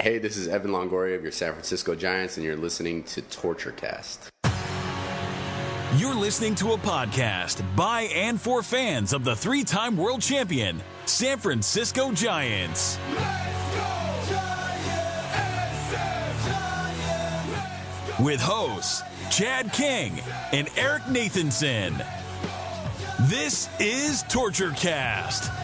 Hey, this is Evan Longoria of your San Francisco Giants, and you're listening to TortureCast. You're listening to a podcast by and for fans of the three-time world champion, San Francisco Giants. With hosts Chad King and Eric Nathanson. This is TortureCast.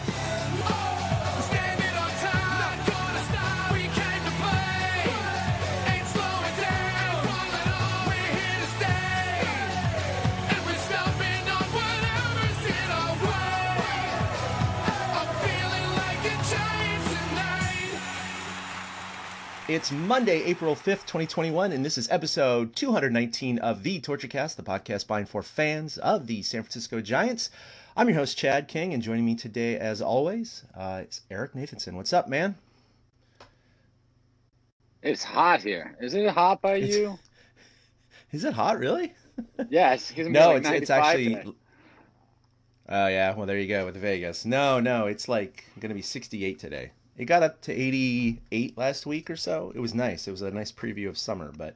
It's Monday, April 5th, 2021, and this is episode 219 of the TortureCast, the podcast by and for fans of the San Francisco Giants. I'm your host, Chad King, and joining me today, as always, it's Eric Nathanson. What's up, man? It's hot here. Is it hot by you? Is it hot, really? Yeah, no, it's actually... Today. Oh, yeah, well, there you go with Vegas. No, it's like going to be 68 today. It got up to 88 last week or so. It was nice. It was a nice preview of summer. But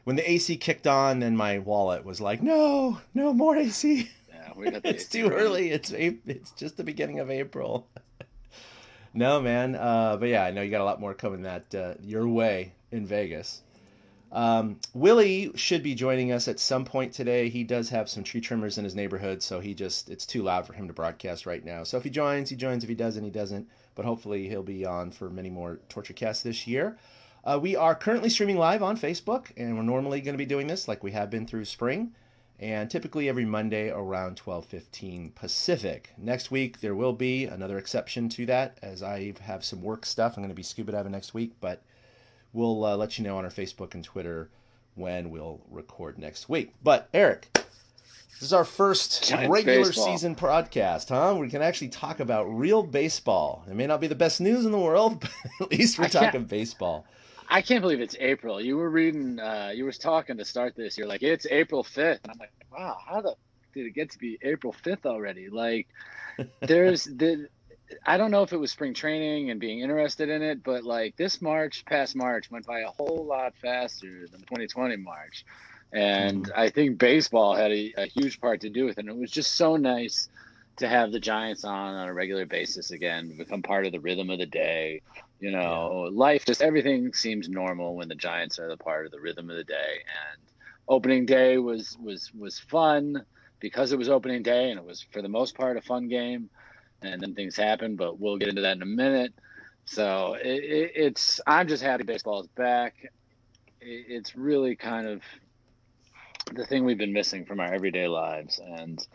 when the AC kicked on, then my wallet was like, no more AC. Yeah, we got the it's AC too early. It's just the beginning of April. No, man. But yeah, I know you got a lot more coming your way in Vegas. Willie should be joining us at some point today. He does have some tree trimmers in his neighborhood, so it's too loud for him to broadcast right now. So if he joins, he joins. If he doesn't, he doesn't. But hopefully he'll be on for many more TortureCasts this year. We are currently streaming live on Facebook, and we're normally going to be doing this like we have been through spring, and typically every Monday around 12:15 Pacific. Next week there will be another exception to that, as I have some work stuff. I'm going to be scuba diving next week, but we'll let you know on our Facebook and Twitter when we'll record next week. But Eric, this is our first Giants regular baseball season podcast, huh? We can actually talk about real baseball. It may not be the best news in the world, but at least we're talking baseball. I can't believe it's April. You were reading, you were talking to start this. You're like, it's April 5th. And I'm like, wow, how did it get to be April 5th already? Like, I don't know if it was spring training and being interested in it, but like past March went by a whole lot faster than the 2020 March. And I think baseball had a huge part to do with it. And it was just so nice to have the Giants on a regular basis again, become part of the rhythm of the day. You know, life, just everything seems normal when the Giants are the part of the rhythm of the day. And opening day was fun because it was opening day, and it was, for the most part, a fun game. And then things happen, but we'll get into that in a minute. So I'm just happy baseball is back. It's really kind of the thing we've been missing from our everyday lives, and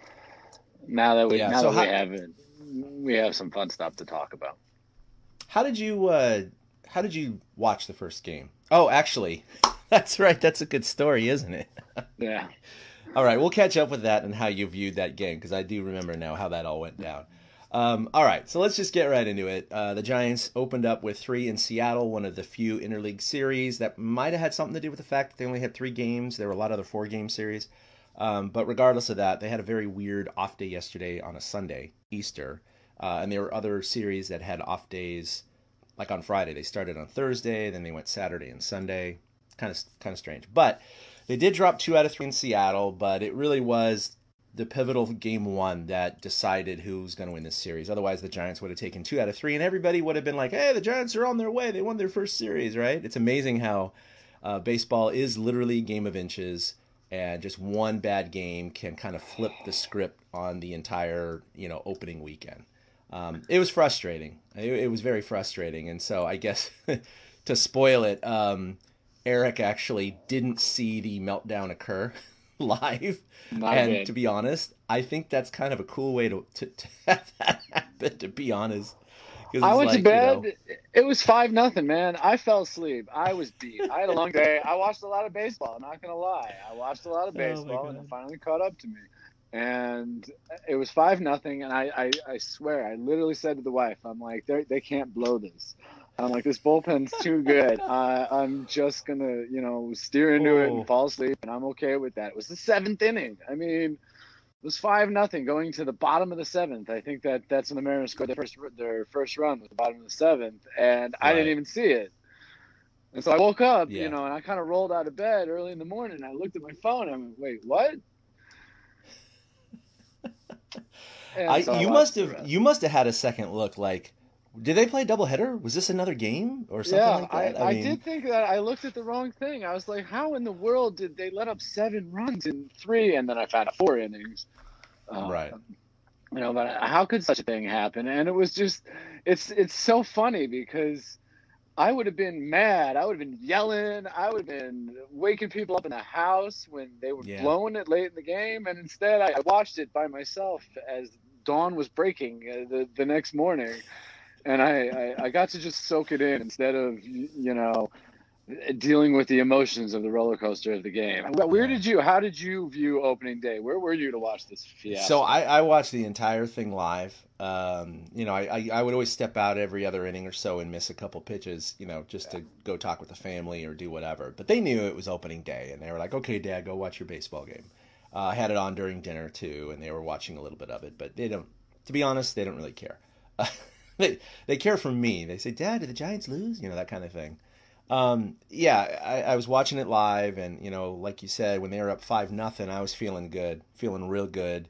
now that we have it, we have some fun stuff to talk about. How did you watch the first game? Oh, actually, that's right. That's a good story, isn't it? Yeah. All right, we'll catch up with that and how you viewed that game, because I do remember now how that all went down. All right, so let's just get right into it. The Giants opened up with 3 in Seattle, one of the few interleague series that might have had something to do with the fact that they only had 3 games. There were a lot of other 4-game series. But regardless of that, they had a very weird off day yesterday on a Sunday, Easter. And there were other series that had off days, like on Friday. They started on Thursday, then they went Saturday and Sunday. Kind of strange. But they did drop 2 out of 3 in Seattle, but it really was the pivotal game 1 that decided who's going to win this series. Otherwise, the Giants would have taken 2 out of 3, and everybody would have been like, hey, the Giants are on their way. They won their first series, right? It's amazing how baseball is literally a game of inches, and just one bad game can kind of flip the script on the entire, opening weekend. It was frustrating. It was very frustrating, and so I guess to spoil it, Eric actually didn't see the meltdown occur live. To be honest, I think that's kind of a cool way to have that happen, to be honest. I went to bed. It was 5-0, man. I fell asleep. I was beat. I had a long day. I watched a lot of baseball. I'm not going to lie. I watched a lot of baseball, and it finally caught up to me. And it was 5-0. And I swear, I literally said to the wife, I'm like, they can't blow this. I'm like, this bullpen's too good. I'm just going to, steer into it and fall asleep, and I'm okay with that. It was the 7th inning. I mean, it was 5-0 going to the bottom of the 7th. I think that's when the Mariners scored their first run at the bottom of the 7th, and I didn't even see it. And so I woke up, Yeah. and I kind of rolled out of bed early in the morning. And I looked at my phone. And I'm like, wait, what? And so I watched the rest. You must have had a second look. Like, did they play doubleheader? Was this another game or something Yeah, like I, that? I I mean, did think that I looked at the wrong thing. I was like, how in the world did they let up 7 runs in 3? And then I found out 4 innings. Uh, right. but how could such a thing happen? And it was just, it's so funny because I would have been mad. I would have been yelling. I would have been waking people up in the house when they were Yeah. blowing it late in the game. And instead, I watched it by myself as dawn was breaking the next morning. And I got to just soak it in instead of, dealing with the emotions of the roller coaster of the game. Yeah. How did you view opening day? Where were you to watch this So fiasco? I watched the entire thing live. I would always step out every other inning or so and miss a couple pitches, just to go talk with the family or do whatever. But they knew it was opening day, and they were like, "Okay, Dad, go watch your baseball game." I had it on during dinner too, and they were watching a little bit of it. But they don't. To be honest, they don't really care. They care for me. They say, "Dad, did the Giants lose?" That kind of thing. Yeah, I was watching it live, and like you said, when they were up 5-0, I was feeling good, feeling real good,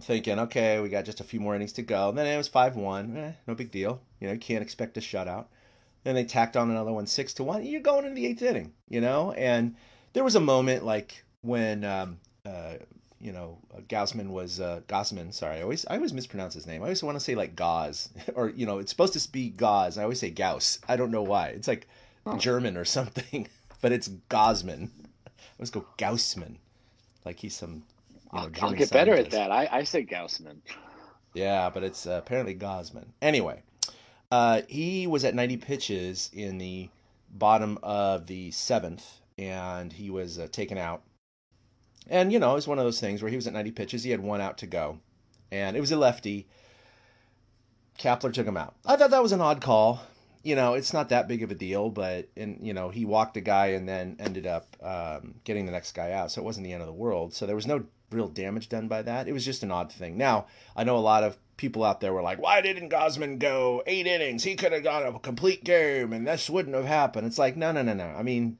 thinking, okay, we got just a few more innings to go. And then it was 5-1, no big deal. You can't expect a shutout. Then they tacked on another one, 6-1. You're going into the eighth inning, And there was a moment like when, Gausman was Gausman. Sorry, I always mispronounce his name. I always want to say like Gauss, or it's supposed to be Gauss. I always say Gauss. I don't know why. It's like German or something, but it's Gausman. I always go Gaussman, like he's some I'll German get better at scientist. that. I say Gausman. Yeah, but it's apparently Gausman. Anyway, he was at 90 pitches in the bottom of the seventh, and he was taken out. And, it was one of those things where he was at 90 pitches. He had one out to go. And it was a lefty. Kapler took him out. I thought that was an odd call. It's not that big of a deal, but, he walked a guy and then ended up getting the next guy out. So it wasn't the end of the world. So there was no real damage done by that. It was just an odd thing. Now, I know a lot of people out there were like, why didn't Gausman go 8 innings? He could have gone a complete game and this wouldn't have happened. It's like, no. I mean,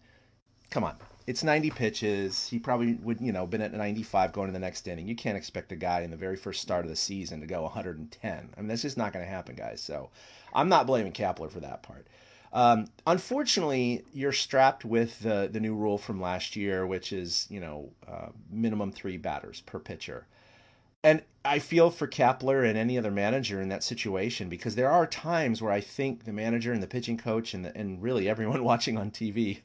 come on. It's 90 pitches. He probably would, been at 95 going to the next inning. You can't expect a guy in the very first start of the season to go 110. I mean, that's just not going to happen, guys. So I'm not blaming Kapler for that part. Unfortunately, you're strapped with the new rule from last year, which is, minimum 3 batters per pitcher. And I feel for Kapler and any other manager in that situation, because there are times where I think the manager and the pitching coach and really everyone watching on TV,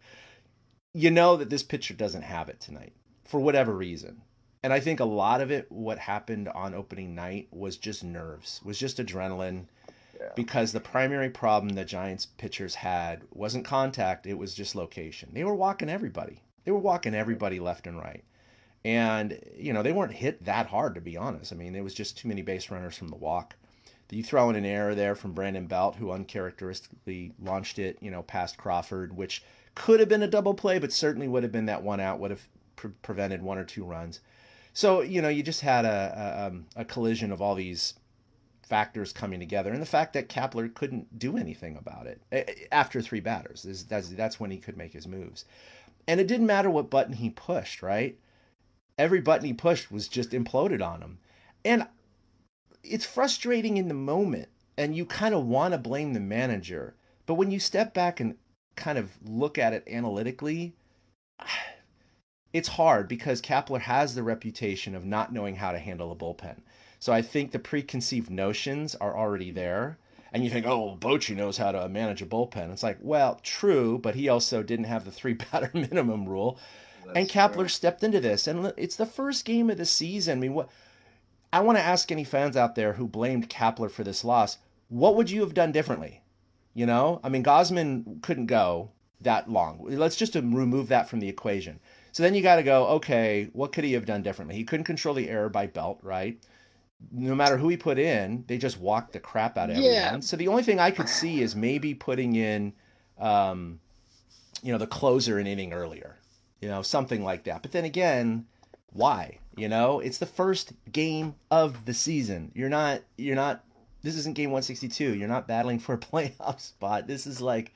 that this pitcher doesn't have it tonight for whatever reason. And I think a lot of it, what happened on opening night, was just nerves, was just adrenaline, because the primary problem the Giants pitchers had wasn't contact, it was just location. They were walking everybody. They were walking everybody left and right. And, they weren't hit that hard, to be honest. I mean, there was just too many base runners from the walk. You throw in an error there from Brandon Belt, who uncharacteristically launched it, past Crawford, which could have been a double play, but certainly would have been that one out, would have prevented 1 or 2 runs. So, you just had a collision of all these factors coming together. And the fact that Kapler couldn't do anything about it after 3 batters, that's when he could make his moves. And it didn't matter what button he pushed, right? Every button he pushed was just imploded on him. And it's frustrating in the moment, and you kind of want to blame the manager. But when you step back and kind of look at it analytically, it's hard because Kapler has the reputation of not knowing how to handle a bullpen. So I think the preconceived notions are already there. And you think, oh, well, Bochy knows how to manage a bullpen. It's like, well, true, but he also didn't have the 3 batter minimum rule. And Kapler stepped into this. And it's the first game of the season. I mean, I want to ask any fans out there who blamed Kapler for this loss, what would you have done differently? I mean, Gausman couldn't go that long. Let's just remove that from the equation. So then you got to go, okay, what could he have done differently? He couldn't control the error by Belt, right? No matter who he put in, they just walked the crap out of everyone. So the only thing I could see is maybe putting in, the closer an inning earlier, something like that. But then again, why? It's the first game of the season. You're not, this isn't game 162. You're not battling for a playoff spot. This is like,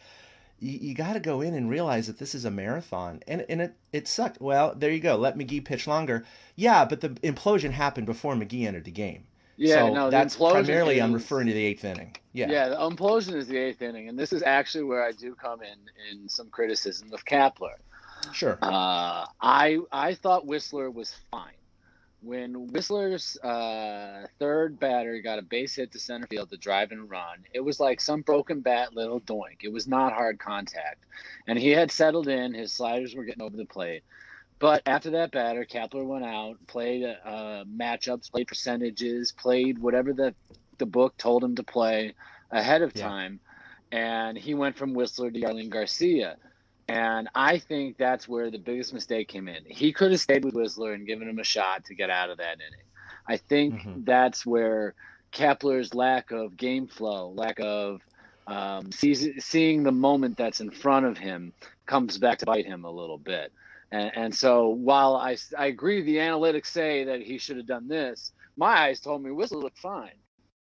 you got to go in and realize that this is a marathon, and it sucked. Well, there you go. Let McGee pitch longer. Yeah, but the implosion happened before McGee entered the game. Yeah, So no, the that's implosion primarily I'm is referring to the eighth inning. Yeah. yeah, the implosion is the eighth inning, and this is actually where I do come in some criticism of Kapler. Sure. I thought Whistler was fine. When Whistler's third batter got a base hit to center field to drive and run, it was like some broken bat little doink. It was not hard contact. And he had settled in. His sliders were getting over the plate. But after that batter, Kapler went out, played matchups, played percentages, played whatever the book told him to play ahead of time. And he went from Whistler to Yarlin Garcia. And I think that's where the biggest mistake came in. He could have stayed with Whistler and given him a shot to get out of that inning. I think that's where Kapler's lack of game flow, lack of seeing the moment that's in front of him comes back to bite him a little bit. And so while I agree the analytics say that he should have done this, my eyes told me Whistler looked fine.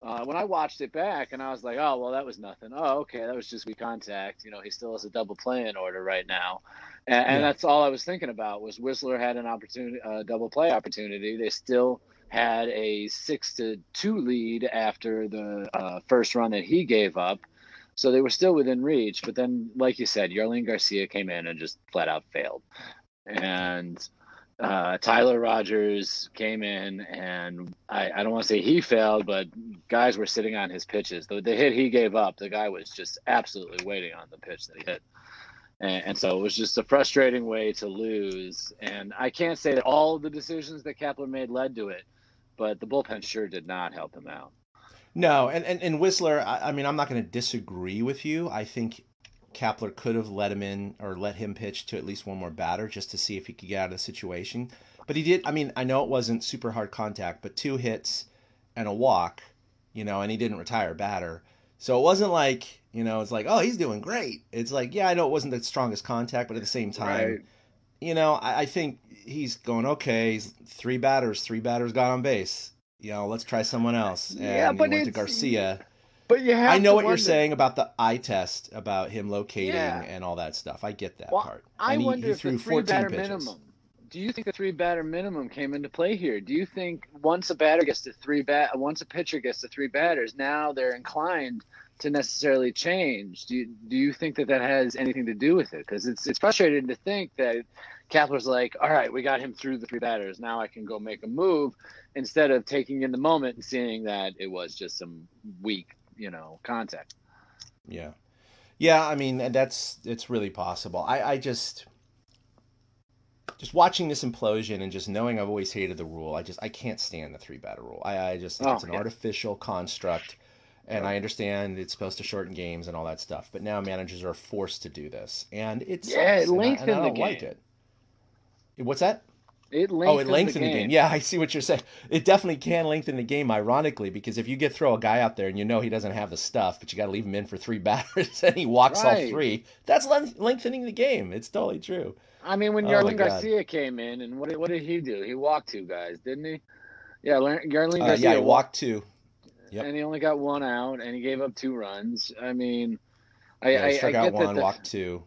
When I watched it back and I was like, oh, well, that was nothing. Oh, okay, that was just weak contact. He still has a double play in order right now. And that's all I was thinking about was Whistler had an opportunity, a double play opportunity. They still had a 6-2 lead after the first run that he gave up. So they were still within reach. But then, like you said, Yarlin Garcia came in and just flat out failed. And Tyler Rogers came in, and I don't want to say he failed, but guys were sitting on his pitches. The hit he gave up, the guy was just absolutely waiting on the pitch that he hit. And so it was just a frustrating way to lose. And I can't say that all of the decisions that Kapler made led to it, but the bullpen sure did not help him out. No, and Whistler, I mean, I'm not going to disagree with you. I think Kapler could have let him in or let him pitch to at least one more batter just to see if he could get out of the situation. But he did. I mean, I know it wasn't super hard contact, but 2 hits and a walk, and he didn't retire a batter. So it wasn't like, it's like, oh, he's doing great. It's like, yeah, I know it wasn't the strongest contact, but at the same time, I think he's going, okay, he's 3 batters got on base. Let's try someone else. And he went to Garcia. But you have I know to what you're wonder. saying about the eye test, about him locating and all that stuff. I get that part. I and wonder he if threw the 14 3-batter pitches. minimum. Do you think the 3-batter minimum came into play here? Do you think once a batter gets to once a pitcher gets to 3 batters, now they're inclined to necessarily change? Do you think that has anything to do with it? Because it's frustrating to think that Kapler's like, all right, we got him through the 3 batters. Now I can go make a move, instead of taking in the moment and seeing that it was just some weak, contact. Yeah. I mean, it's really possible. I just watching this implosion and just knowing I've always hated the rule. I can't stand the 3-batter rule. I just think it's an artificial construct, and I understand it's supposed to shorten games and all that stuff. But now managers are forced to do this, and it sucks, it lengthened and I don't the game. like it. What's that? It lengthened the game. Yeah, I see what you're saying. It definitely can lengthen the game, ironically, because if you throw a guy out there and he doesn't have the stuff, but you got to leave him in for 3 batters and he walks all 3, that's lengthening the game. It's totally true. I mean, when Yarlin Garcia came in, and what did he do? He walked 2 guys, didn't he? Yeah, Yarlin Garcia. Yeah, he walked 2. Yep. And he only got 1 out, and he gave up 2 runs. I mean, I struck out 1, walked 2.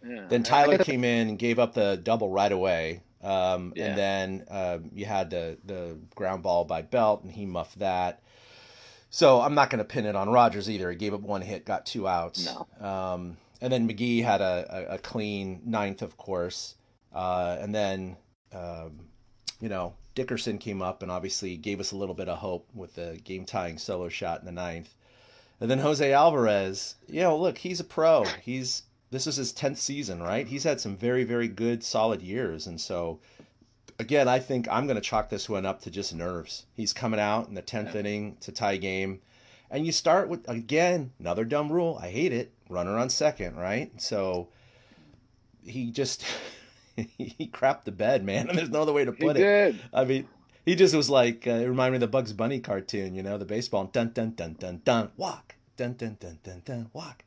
Yeah, then Tyler came in and gave up the double right away. And then you had the ground ball by Belt, and he muffed that. So I'm not going to pin it on Rogers either. He gave up 1 hit, got 2 outs. No. And then McGee had a clean 9th, of course. And then, Dickerson came up and obviously gave us a little bit of hope with the game-tying solo shot in the 9th. And then Jose Alvarez, look, he's a pro. This is his 10th season, right? He's had some very, very good, solid years. And so, again, I think I'm going to chalk this one up to just nerves. He's coming out in the 10th inning to tie game. And you start with, again, another dumb rule. I hate it. Runner on second, right? So he just, he crapped the bed, man. And there's no other way to put it. Did. I mean, he just was like, it reminded me of the Bugs Bunny cartoon, the baseball, dun, dun, dun, dun, dun, walk, dun, dun, dun, dun, dun, walk.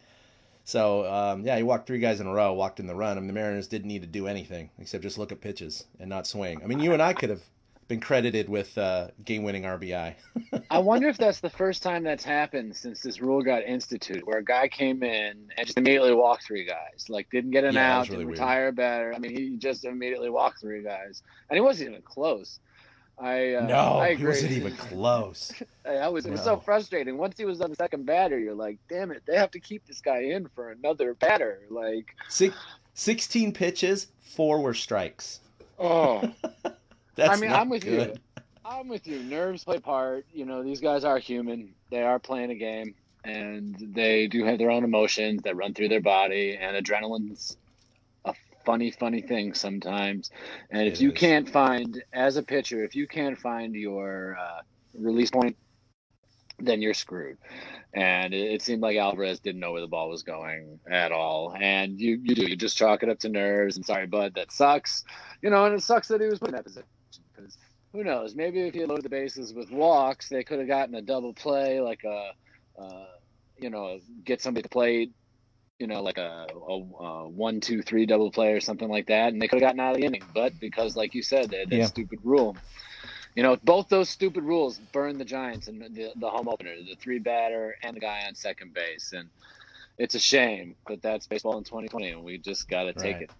So, he walked 3 guys in a row, walked in the run. I mean, the Mariners didn't need to do anything except just look at pitches and not swing. I mean, you and I could have been credited with game-winning RBI. I wonder if that's the first time that's happened since this rule got instituted, where a guy came in and just immediately walked 3 guys. Like, didn't get an Yeah, that out, was really didn't weird. retire better. I mean, he just immediately walked 3 guys. And he wasn't even close. I No, he agree. wasn't even close. It was so No. frustrating. Once he was on the second batter, you're like, damn it, they have to keep this guy in for another batter. Like, 16 pitches, 4 were strikes. oh. That's I mean, not I'm with good. you. I'm with you. Nerves play part. You know, these guys are human. They are playing a game, and they do have their own emotions that run through their body, and adrenaline's a funny thing sometimes. And if It you is. can't find, as a pitcher, if you can't find your release point, then you're screwed. And it seemed like Alvarez didn't know where the ball was going at all. And you just chalk it up to nerves. And sorry, bud, that sucks. You know, and it sucks that he was put in that position, because who knows? Maybe if he had loaded the bases with walks, they could have gotten a double play, like get somebody to play, like a 1-2-3 double play or something like that, and they could have gotten out of the inning. But because, like you said, they had that stupid rule. Both those stupid rules burned the Giants in the home opener, the 3-batter and the guy on second base. And it's a shame, but that's baseball in 2020, and we just got to take it.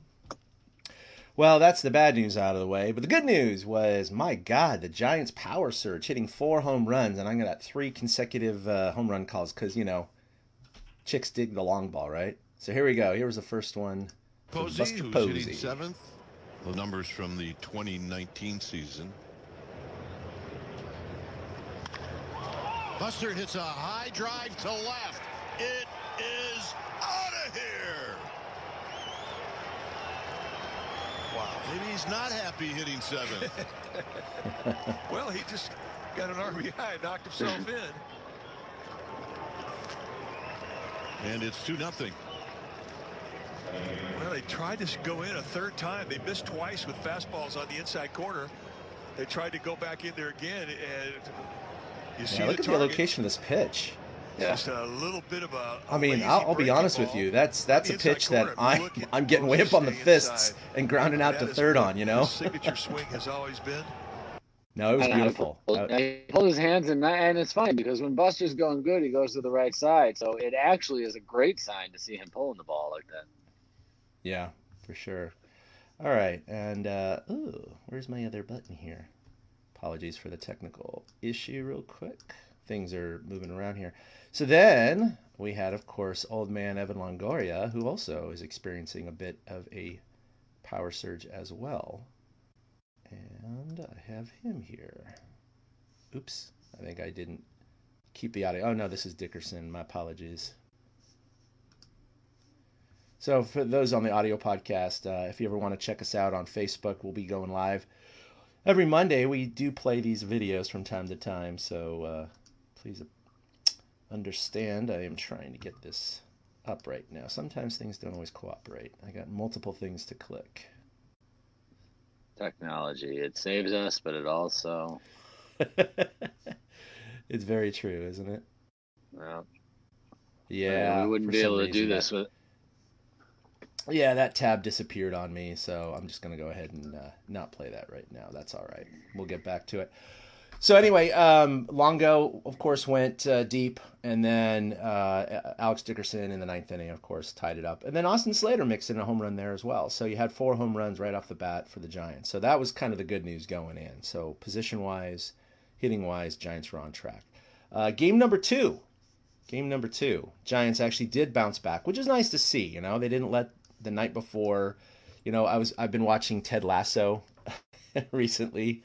Well, that's the bad news out of the way. But the good news was, my God, the Giants' power surge, hitting 4 home runs. And I got 3 consecutive home run calls because, chicks dig the long ball, right? So here we go. Here was the first one. Posey, who's hitting 7th. The numbers from the 2019 season. Buster hits a high drive to left. It is out of here. Wow, maybe he's not happy hitting 7th. Well, he just got an RBI, knocked himself in. And it's 2-0. Well, they tried to go in a 3rd time. They missed twice with fastballs on the inside corner. They tried to go back in there again, and you see look at the location of this pitch. Just a little bit of a I mean, I'll be honest with you. That's a pitch that I'm getting way up on the fists and grounding out to third on. His signature swing has always been. No, it was beautiful. He pulled his hands and it's fine, because when Buster's going good, he goes to the right side. So it actually is a great sign to see him pulling the ball like that. Yeah, for sure. All right, and where's my other button here? Apologies for the technical issue real quick. Things are moving around here. So then we had, of course, old man Evan Longoria, who also is experiencing a bit of a power surge as well. And I have him here. Oops, I think I didn't keep the audio. Oh, no, this is Dickerson. My apologies. So for those on the audio podcast, if you ever want to check us out on Facebook, we'll be going live every Monday. We do play these videos from time to time, so please understand I am trying to get this up right now. Sometimes things don't always cooperate. I got multiple things to click. Technology, it saves us, but it also... It's very true, isn't it? Well, yeah. We wouldn't be able to do this with... Yeah, that tab disappeared on me, so I'm just going to go ahead and not play that right now. That's all right. We'll get back to it. So anyway, Longo, of course, went deep, and then Alex Dickerson in the 9th inning, of course, tied it up. And then Austin Slater mixed in a home run there as well. So you had 4 home runs right off the bat for the Giants. So that was kind of the good news going in. So position-wise, hitting-wise, Giants were on track. Game number 2. Giants actually did bounce back, which is nice to see. They didn't let the night before. I've been watching Ted Lasso recently.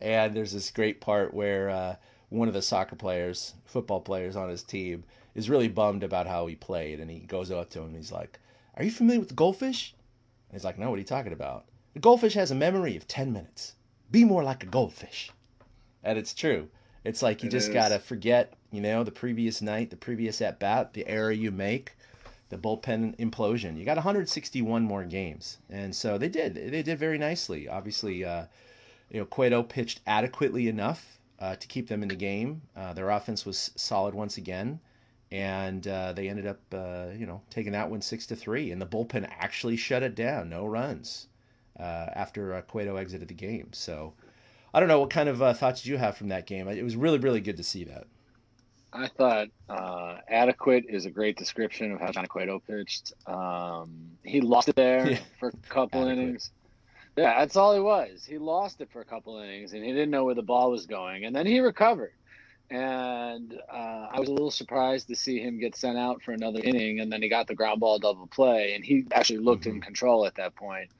And there's this great part where one of the football players on his team, is really bummed about how he played. And he goes up to him and he's like, "Are you familiar with the goldfish?" And he's like, "No, what are you talking about?" "The goldfish has a memory of 10 minutes. Be more like a goldfish." And it's true. It's like you just got to forget, the previous night, the previous at-bat, the error you make, the bullpen implosion. You got 161 more games. And so they did. They did very nicely. Obviously, Cueto pitched adequately enough to keep them in the game. Their offense was solid once again, and they ended up, taking that one 6-3. And the bullpen actually shut it down, no runs after Cueto exited the game. So I don't know what kind of thoughts did you have from that game. It was really, really good to see that. I thought adequate is a great description of how Johnny Cueto pitched. He lost it there for a couple innings. Yeah, that's all he was. He lost it for a couple innings, and he didn't know where the ball was going. And then he recovered. And I was a little surprised to see him get sent out for another inning, and then he got the ground ball double play, and he actually looked in control at that point.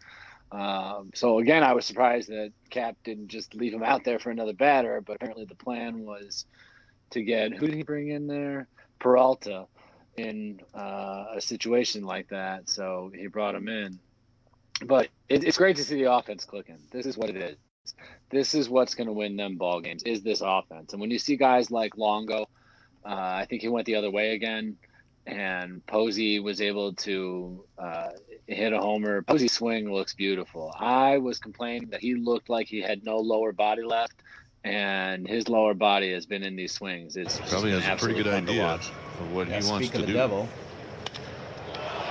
So, again, I was surprised that Cap didn't just leave him out there for another batter, but apparently the plan was to get, who did he bring in there? Peralta in a situation like that, so he brought him in. But it's great to see the offense clicking. This is what it is. This is what's going to win them ball games, is this offense. And when you see guys like Longo, I think he went the other way again, and Posey was able to hit a homer. Posey's swing looks beautiful. I was complaining that he looked like he had no lower body left, and his lower body has been in these swings. It's probably has a pretty good idea of what he wants to do. Devil.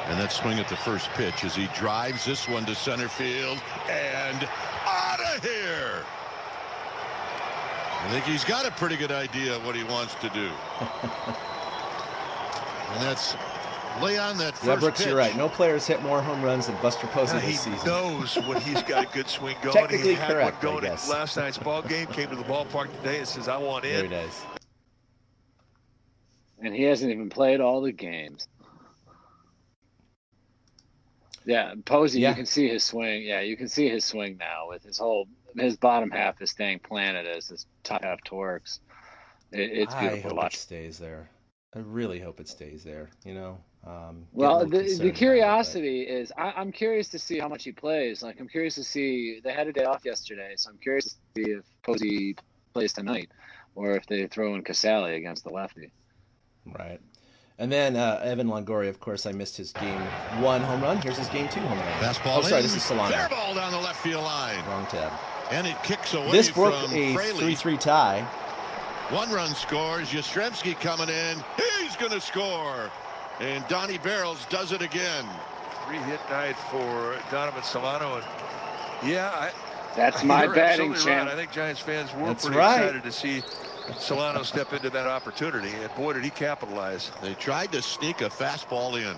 And that swing at the first pitch as he drives this one to center field and out of here. I think he's got a pretty good idea of what he wants to do. And that's lay on that first Brooks, pitch. You're right. No players hit more home runs than Buster Posey this season. He knows when he's got a good swing going. Technically he had correct, one going I guess. last night's ball game, came to the ballpark today and says, I want in. Very nice. And he hasn't even played all the games. Yeah, Posey, you can see his swing. Yeah, you can see his swing now with his bottom half is staying planted as his top half torques. It's beautiful to watch. It stays there. I really hope it stays there, Well, the curiosity is I'm curious to see how much he plays. Like, I'm curious to see, they had a day off yesterday, so I'm curious to see if Posey plays tonight or if they throw in Casale against the lefty. Right. And then Evan Longoria, of course, I missed his game 1 home run. Here's his game 2 home run. Fastball sorry, this is Solano. Fair ball down the left field line. Wrong tab. And it kicks away This broke from a Fraley. 3-3 tie. 1 run scores. Yastrzemski coming in. He's going to score. And Donnie Barrels does it again. 3-hit night for Donovan Solano. And that's my batting champ. Right. I think Giants fans were That's pretty right. excited to see Solano step into that opportunity, and boy, did he capitalize. They tried to sneak a fastball in.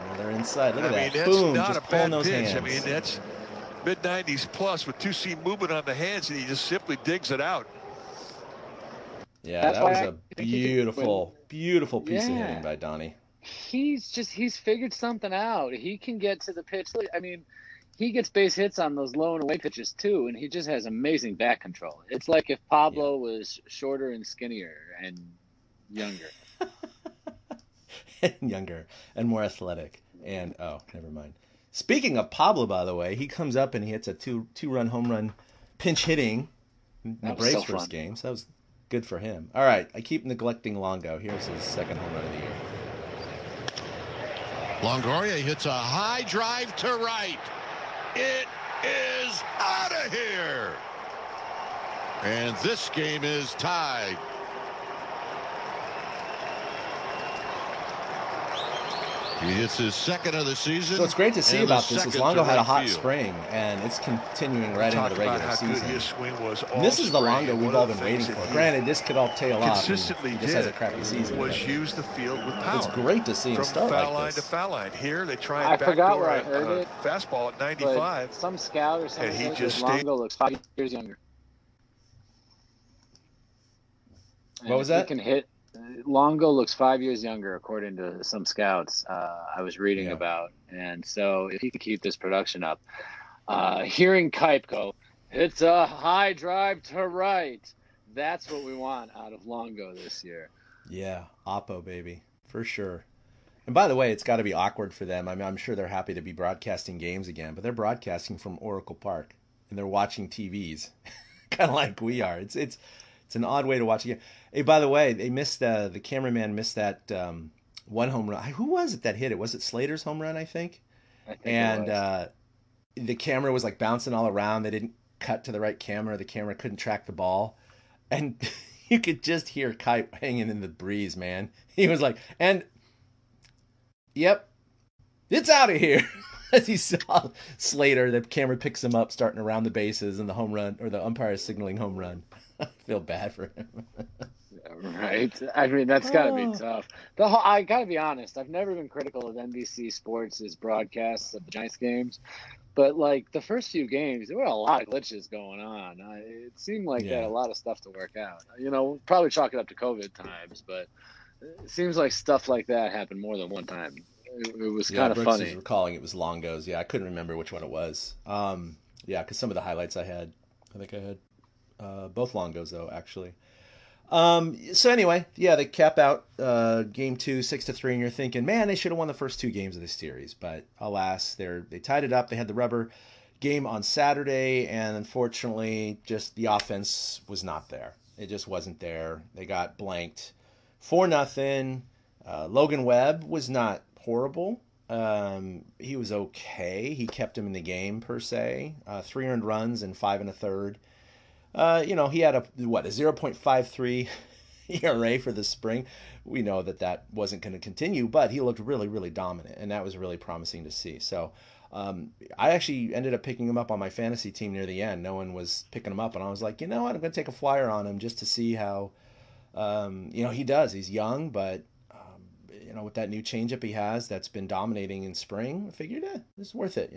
Well, they're inside. Look at that. That's Boom, not just a pulling bad those pitch. hands. I mean, that's mid-90s plus with 2-seam movement on the hands, and he just simply digs it out. Yeah, That's that was why a beautiful piece of hitting by Donnie. He's figured something out. He can get to the pitch. I mean, he gets base hits on those low and away pitches too, and he just has amazing bat control. It's like if Pablo was shorter and skinnier and younger. Younger and more athletic. And never mind. Speaking of Pablo, by the way, he comes up and he hits a two-run home run pinch hitting in the Braves' first game. So that was good for him. All right, I keep neglecting Longo. Here's his second home run of the year. Longoria hits a high drive to right. It is out of here. And this game is tied. He hits his second of the season. So what's great to see about this is Longo had a hot spring, and it's continuing right into the regular season. His swing was all this is the spring. Longo we've all been waiting for. Granted, this could all tail off. Consistently He just has a crappy season. Was use the field with power. It's great to see him start like this. From foul line to foul line. Here they try I and forgot where I backdoor heard it. Fastball at 95. But some scout or something And he said just Longo looks 5 years younger. What was that? He can hit. Longo looks 5 years younger, according to some scouts I was reading about. And so if he can keep this production up, hearing Kipe go, it's a high drive to right. That's what we want out of Longo this year. Yeah, Oppo, baby, for sure. And by the way, it's got to be awkward for them. I mean, I'm sure they're happy to be broadcasting games again, but they're broadcasting from Oracle Park, and they're watching TVs, kind of like we are. It's an odd way to watch a game. Hey, by the way, they missed the cameraman missed that one home run. Who was it that hit it? Was it Slater's home run? I think and the camera was like bouncing all around. They didn't cut to the right camera. The camera couldn't track the ball, and you could just hear Kipe hanging in the breeze, man. He was like, and yep, it's out of here. as he saw Slater, the camera picks him up starting around the bases and the home run, or the umpire is signaling home run. I feel bad for him. Right. I mean, that's got to be tough. I got to be honest. I've never been critical of NBC Sports' broadcasts of the Giants games, but like the first few games, there were a lot of glitches going on. It seemed like they had a lot of stuff to work out. Probably chalk it up to COVID times, but it seems like stuff like that happened more than one time. It was kind of Brooks funny. is recalling it was Longo's. Yeah, I couldn't remember which one it was. Because some of the highlights I think I had both Longo's though, actually. So anyway, they cap out game 2 6-3, and you're thinking, man, they should have won the first 2 games of this series, but alas, they tied it up. They had the rubber game on Saturday, and unfortunately, just the offense was not there. It just wasn't there. They got blanked 4-0. Logan Webb was not horrible. He was okay. He kept him in the game per se. 3 earned runs and 5 1/3. He had a 0.53 ERA for the spring. We know that wasn't going to continue, but he looked really, really dominant, and that was really promising to see. So I actually ended up picking him up on my fantasy team near the end. No one was picking him up, and I was like, you know what, I'm going to take a flyer on him just to see how, he does. He's young, but, with that new changeup he has that's been dominating in spring, I figured, it's worth it,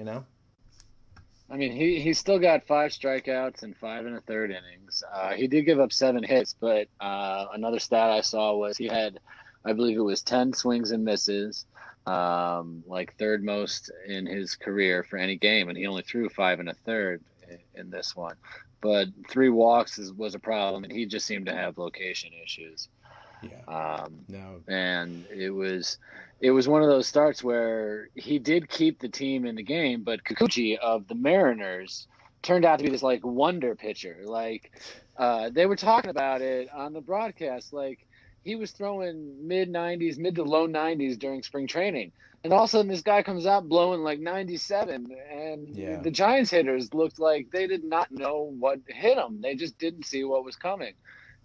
I mean, he's still got 5 strikeouts and 5 1/3 innings. He did give up 7 hits, but another stat I saw was he had, I believe it was 10 swings and misses, like third most in his career for any game, and he only threw 5 1/3 in this one. But 3 walks was a problem, and he just seemed to have location issues. Yeah. No. And it was one of those starts where he did keep the team in the game, but Kikuchi of the Mariners turned out to be this like wonder pitcher. Like they were talking about it on the broadcast, like he was throwing mid to low 90s during spring training. And all of a sudden this guy comes out blowing like 97, and the Giants hitters looked like they did not know what hit them. They just didn't see what was coming.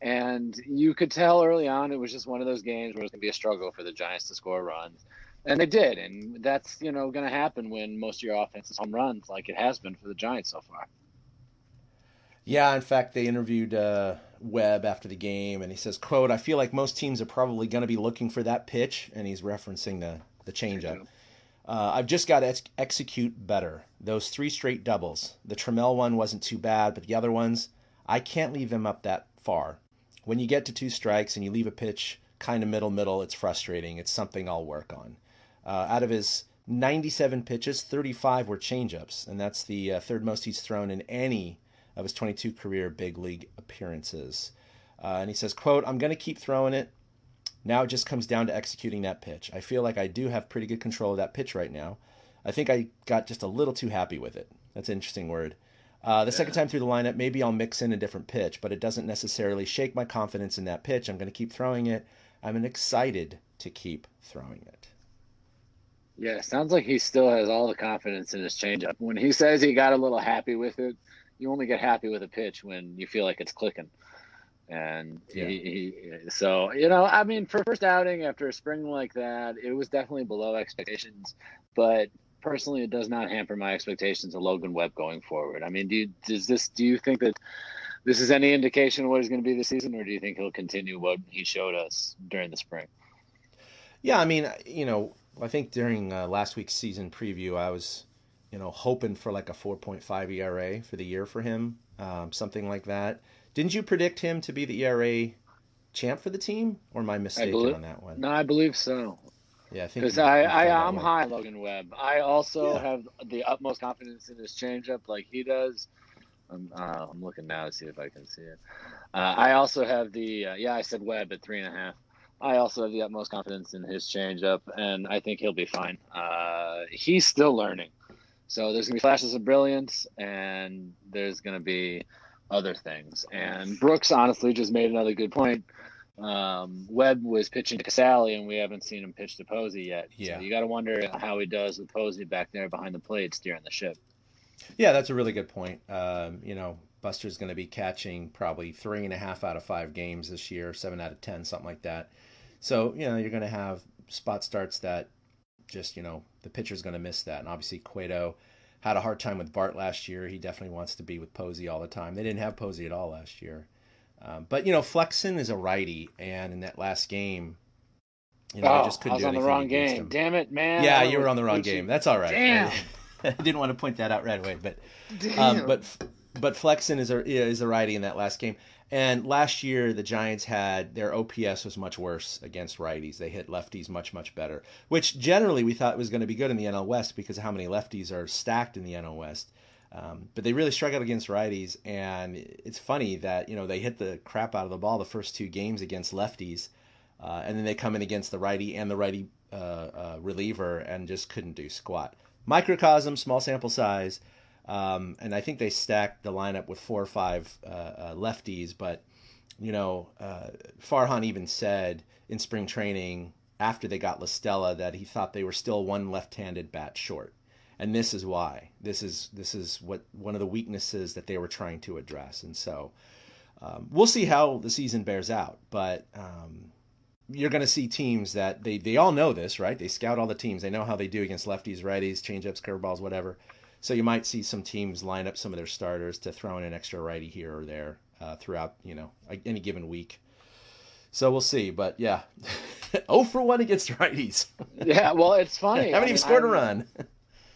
And you could tell early on it was just one of those games where it was going to be a struggle for the Giants to score runs. And they did. And that's, going to happen when most of your offense is home runs, like it has been for the Giants so far. Yeah, in fact, they interviewed Webb after the game, and he says, quote, "I feel like most teams are probably going to be looking for that pitch," and he's referencing the changeup. "I've just got to execute better. Those 3 straight doubles. The Trammell one wasn't too bad, but the other ones, I can't leave them up that far. When you get to 2 strikes and you leave a pitch kind of middle, it's frustrating. It's something I'll work on." Out of his 97 pitches, 35 were changeups, and that's the third most he's thrown in any of his 22 career big league appearances. And he says, quote, "I'm going to keep throwing it. Now it just comes down to executing that pitch. I feel like I do have pretty good control of that pitch right now. I think I got just a little too happy with it." That's an interesting word. The second time through the lineup, maybe I'll mix in a different pitch, but it doesn't necessarily shake my confidence in that pitch. I'm going to keep throwing it. I'm excited to keep throwing it. Yeah, it sounds like he still has all the confidence in his changeup. When he says he got a little happy with it, you only get happy with a pitch when you feel like it's clicking. And so, I mean, for first outing after a spring like that, it was definitely below expectations, but personally, it does not hamper my expectations of Logan Webb going forward. I mean, do you think that this is any indication of what he's going to be this season, or do you think he'll continue what he showed us during the spring? Yeah, I mean, I think during last week's season preview, I was, hoping for like a 4.5 ERA for the year for him, something like that. Didn't you predict him to be the ERA champ for the team, or am I mistaken on that one? No, I believe so. Yeah, I think because I'm high on Logan Webb. I also have the utmost confidence in his changeup, like he does. I'm looking now to see if I can see it. I also have I said Webb at 3.5. I also have the utmost confidence in his changeup, and I think he'll be fine. He's still learning, so there's gonna be flashes of brilliance, and there's gonna be other things. And Brooks honestly just made another good point. Webb was pitching to Casale, and we haven't seen him pitch to Posey yet. Yeah. So you got to wonder how he does with Posey back there behind the plate steering the ship. Yeah, that's a really good point. Buster's going to be catching probably 3.5 out of 5 games this year, 7 out of 10, something like that. So, you're going to have spot starts that just, the pitcher's going to miss that. And obviously Cueto had a hard time with Bart last year. He definitely wants to be with Posey all the time. They didn't have Posey at all last year. But, Flexen is a righty, and in that last game, they just couldn't do anything against him. Damn it, man. Yeah, you were on the wrong game. That's all right. Damn. I didn't want to point that out right away, but Damn. but Flexen is a righty in that last game. And last year, the Giants their OPS was much worse against righties. They hit lefties much, much better, which generally we thought was going to be good in the NL West because of how many lefties are stacked in the NL West. But they really struggled against righties, and it's funny that they hit the crap out of the ball the first 2 games against lefties, and then they come in against the righty and the righty reliever and just couldn't do squat. Microcosm, small sample size, and I think they stacked the lineup with 4 or 5 lefties. But Farhan even said in spring training after they got La Stella that he thought they were still one left-handed bat short. And this is why. This is what one of the weaknesses that they were trying to address. And so we'll see how the season bears out. But you're going to see teams that they all know this, right? They scout all the teams. They know how they do against lefties, righties, changeups, curveballs, whatever. So you might see some teams line up some of their starters to throw in an extra righty here or there throughout any given week. So we'll see. But yeah, 0 for 1 against righties. Yeah, well, it's funny. Haven't even scored a run.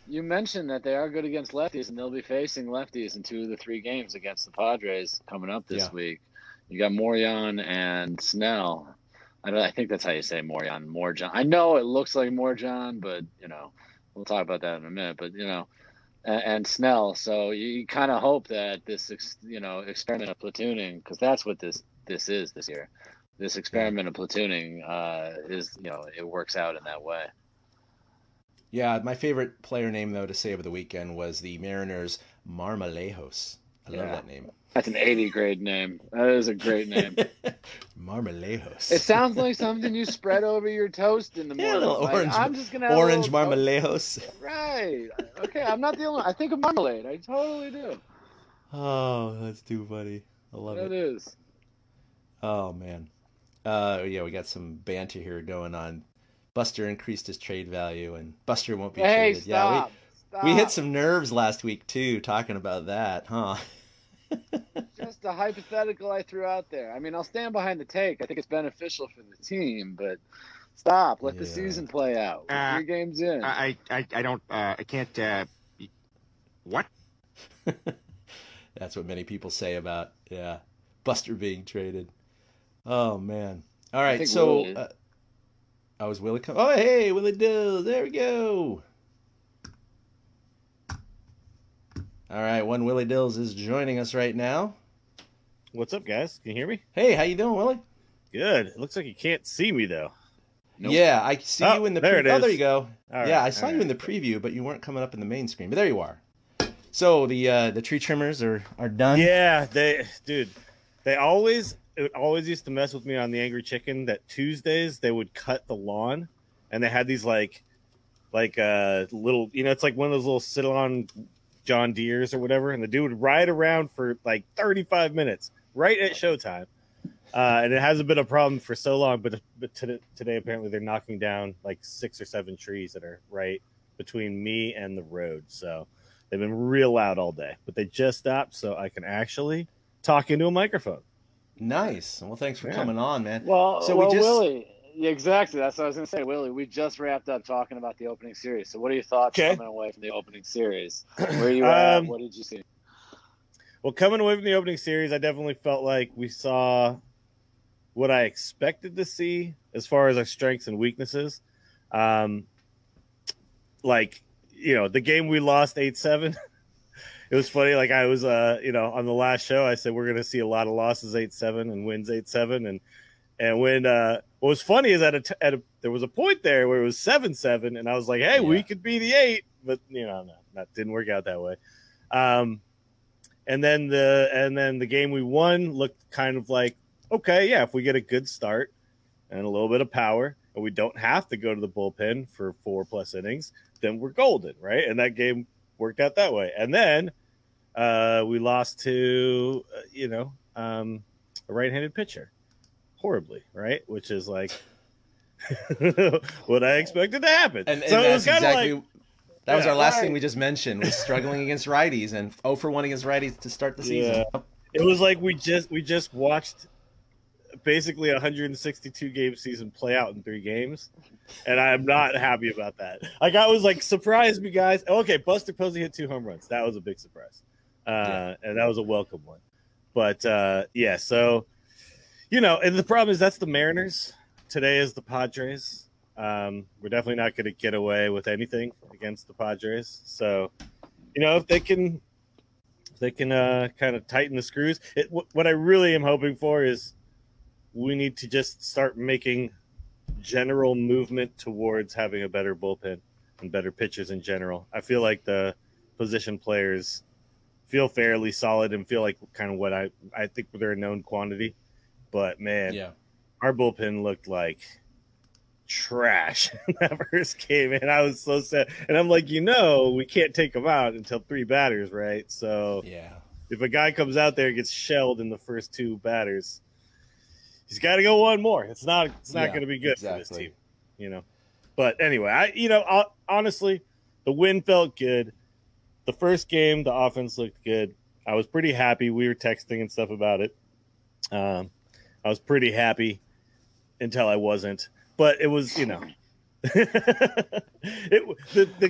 You mentioned that they are good against lefties, and they'll be facing lefties in 2 of the 3 games against the Padres coming up this week. You got Morion and Snell. I think that's how you say Morion. Morjon. I know it looks like Morjon, but we'll talk about that in a minute. But and Snell. So you kind of hope that this experiment of platooning, because that's what this is this year. This experiment of platooning is it works out in that way. Yeah, my favorite player name, though, to say over the weekend was the Mariners' Marmalejos. I love that name. That's an 80 grade name. That is a great name. Marmalejos. It sounds like something you spread over your toast in the morning. Yeah, a little orange. I'm just gonna have orange Marmalejos. Right. Okay, I'm not the only one. I think of marmalade. I totally do. Oh, that's too funny. I love it. It is. Oh, man. We got some banter here going on. Buster increased his trade value, and Buster won't be traded. Stop, we hit some nerves last week, too, talking about that, huh? Just a hypothetical I threw out there. I mean, I'll stand behind the take. I think it's beneficial for the team, but stop. Let the season play out. 3 games in. I don't. I can't. What? That's what many people say about Buster being traded. Oh man! All right, so I was Willie. Oh hey, Willie Dills. There we go. All right, one Willie Dills is joining us right now. What's up, guys? Can you hear me? Hey, how you doing, Willie? Good. It looks like you can't see me though. Nope. Yeah, I see you in the there. Oh, there you go. All yeah, right, I saw you in the preview, but you weren't coming up in the main screen. But there you are. So the tree trimmers are done. Yeah, it always used to mess with me on the Angry Chicken that Tuesdays they would cut the lawn, and they had these like little, it's like one of those little sit-on John Deere's or whatever, and the dude would ride around for like 35 minutes right at showtime. And it hasn't been a problem for so long, but today apparently they're knocking down like 6 or 7 trees that are right between me and the road. So they've been real loud all day, but they just stopped so I can actually talk into a microphone. Nice. Well, thanks for coming on, man. Well, Willie, exactly. That's what I was going to say. Willie, we just wrapped up talking about the opening series. So what are your thoughts coming away from the opening series? Where are you at? What did you see? Well, coming away from the opening series, I definitely felt like we saw what I expected to see as far as our strengths and weaknesses. The game we lost 8-7, it was funny. Like I was, on the last show, I said, we're going to see a lot of losses 8-7 and wins 8-7. And when, what was funny is there was a point there where it was 7-7 and I was like, hey, we could be the 8, but no, that didn't work out that way. And then the game we won looked kind of like, okay, yeah, if we get a good start and a little bit of power and we don't have to go to the bullpen for 4+ innings, then we're golden, right? And that game worked out that way. And then we lost to, a right-handed pitcher horribly, right? Which is like, what I expected to happen. And so it was that's kind of exactly like that was our last right. thing we just mentioned was struggling against righties and 0 for 1 against righties to start the season. It was like we just watched basically 162 game season play out in 3 games, and I'm not happy about that. Like I was like, surprise me, guys. Okay, Buster Posey hit 2 home runs. That was a big surprise, and that was a welcome one. But so and the problem is that's the Mariners. Today is the Padres. We're definitely not going to get away with anything against the Padres. So, if they can kind of tighten the screws. What I really am hoping for is we need to just start making general movement towards having a better bullpen and better pitchers in general. I feel like the position players feel fairly solid and feel like kind of what I think they're a known quantity. But, man, our bullpen looked like trash when that first came in. I was so sad. And I'm like, we can't take them out until 3 batters, right? So if a guy comes out there and gets shelled in the first 2 batters, he's got to go one more. It's not going to be good for this team, But anyway, honestly, the win felt good. The first game, the offense looked good. I was pretty happy. We were texting and stuff about it. I was pretty happy until I wasn't. But it was, the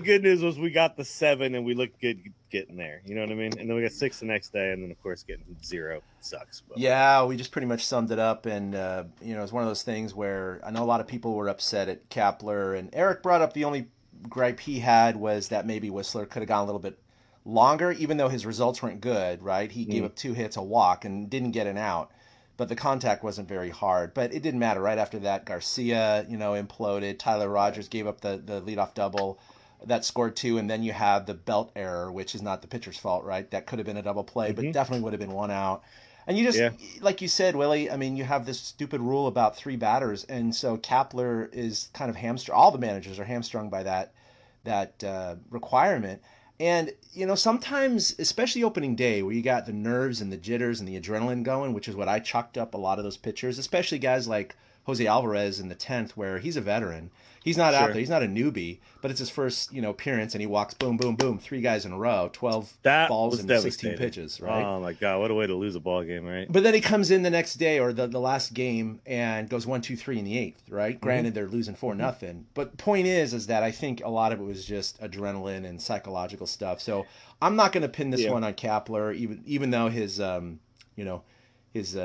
good news was we got the 7 and we looked good getting there. You know what I mean? And then we got 6 the next day, and then of course getting 0 sucks. But. Yeah, we just pretty much summed it up, and it's one of those things where I know a lot of people were upset at Kapler, and Eric brought up the only gripe he had was that maybe Whistler could have gone a little bit longer, even though his results weren't good. Right? He gave up 2 hits, a walk, and didn't get an out. But the contact wasn't very hard. But it didn't matter. Right after that, Garcia, imploded. Tyler Rogers gave up the leadoff double. That scored 2. And then you have the belt error, which is not the pitcher's fault, right? That could have been a double play, but definitely would have been 1 out. And you just, like you said, Willie, I mean, you have this stupid rule about 3 batters. And so Kapler is kind of hamstrung. All the managers are hamstrung by that requirement. And, sometimes, especially opening day, where you got the nerves and the jitters and the adrenaline going, which is what I chalked up a lot of those pitchers, especially guys like Jose Alvarez in the 10th, where he's a veteran. He's not out there. He's not a newbie, but it's his first, appearance, and he walks, boom, boom, boom, 3 guys in a row, 12 balls and 16 pitches, right? Oh, my God. What a way to lose a ball game, right? But then he comes in the next day or the last game and goes 1, 2, 3 in the 8th, right? Granted, they're losing 4-0. But point is that I think a lot of it was just adrenaline and psychological stuff. So I'm not going to pin this one on Kapler, even though his, his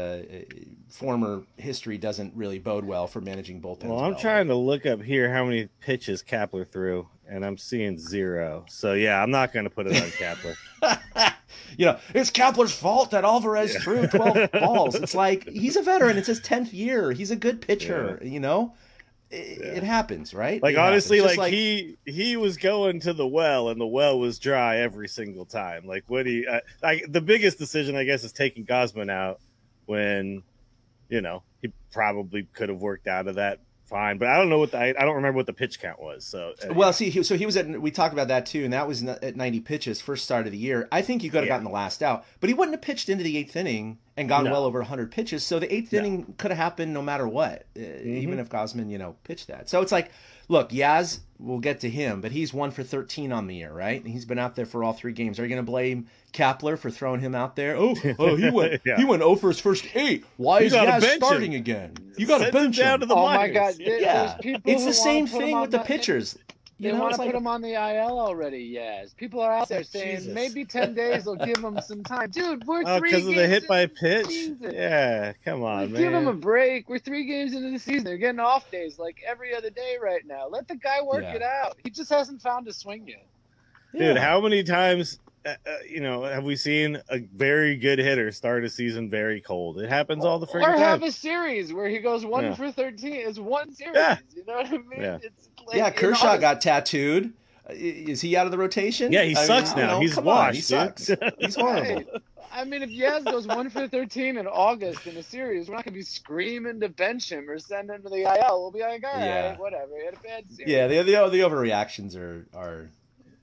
former history doesn't really bode well for managing bullpens. Well, I'm trying to look up here how many pitches Kapler threw, and I'm seeing 0. So, I'm not going to put it on Kapler. It's Kapler's fault that Alvarez threw 12 balls. It's like, he's a veteran. It's his 10th year. He's a good pitcher, It happens, right? Like, honestly, like he was going to the well, and the well was dry every single time. Like, the biggest decision, I guess, is taking Gausman out when, he probably could have worked out of that fine. But I don't know I don't remember what the pitch count was. So well, see, he was we talked about that too, and that was at 90 pitches, first start of the year. I think he could have gotten the last out, but he wouldn't have pitched into the 8th inning and gone well over 100 pitches. So the 8th inning could have happened no matter what, even if Gausman, pitched that. So it's like, look, Yaz, we'll get to him, but he's 1 for 13 on the year, right? And he's been out there for all 3 games. Are you going to blame Kapler for throwing him out there? Oh, he went he went 0 for his first 8. Why is Yaz starting again? You got to bench him. Oh my God! It's the same thing with the pitchers. They want to put him on the IL already. Yes, people are out there saying maybe 10 days will give him some time. Dude, we're 3 games because of the hit by pitch. Season. Yeah, come on, man. Give him a break. We're 3 games into the season. They're getting off days like every other day right now. Let the guy work it out. He just hasn't found a swing yet. Dude, how many times, have we seen a very good hitter start a season very cold? It happens all the freaking time. Or have a series where he goes 1 for 13. It's one series. Yeah. You know what I mean? Yeah. It's like, Kershaw got tattooed. Is he out of the rotation? Yeah, he sucks now. He's washed. He sucks. He's horrible. I mean, if Yaz goes 1 for 13 in August in a series, we're not going to be screaming to bench him or send him to the IL. We'll be like, all right, whatever. He had a bad series. Yeah, the overreactions are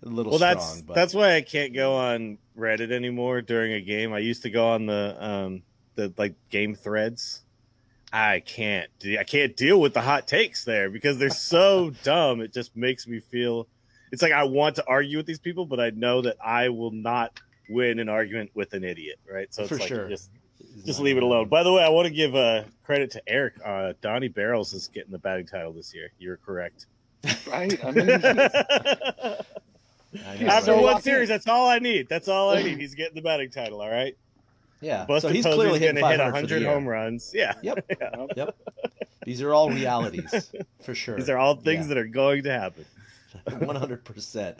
a little strong. That's why I can't go on Reddit anymore during a game. I used to go on the game threads. I can't deal with the hot takes there because they're so dumb. It just makes me feel it's like I want to argue with these people, but I know that I will not win an argument with an idiot, right? So it's For like sure. just leave it alone. By the way, I want to give credit to Eric. Donnie Barrels is getting the batting title this year. You're correct. Right? I mean, after one series, that's all I need. He's getting the batting title, all right? Yeah. Buster so he's Posey's clearly going hitting to hit 500 100 home runs. Yeah. Yep. Yeah. Yep. These are all realities, for sure. These are all things that are going to happen. 100%.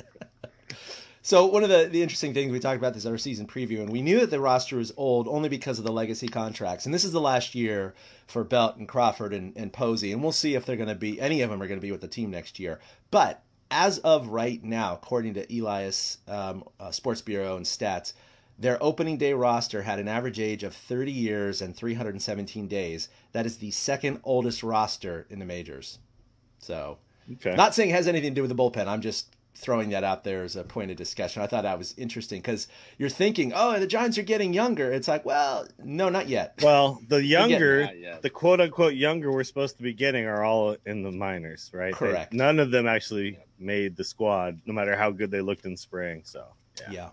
So one of the interesting things we talked about this our season preview, and we knew that the roster was old only because of the legacy contracts. And this is the last year for Belt and Crawford and Posey, and we'll see if they're going to be any of them are going to be with the team next year. But as of right now, according to Elias Sports Bureau and Stats, their opening day roster had an average age of 30 years and 317 days. That is the second oldest roster in the majors. So, not saying it has anything to do with the bullpen. I'm just throwing that out there as a point of discussion. I thought that was interesting because you're thinking, oh, the Giants are getting younger. It's like, well, no, not yet. Well, the quote unquote younger we're supposed to be getting are all in the minors, right? Correct. None of them actually made the squad, no matter how good they looked in spring. So, yeah.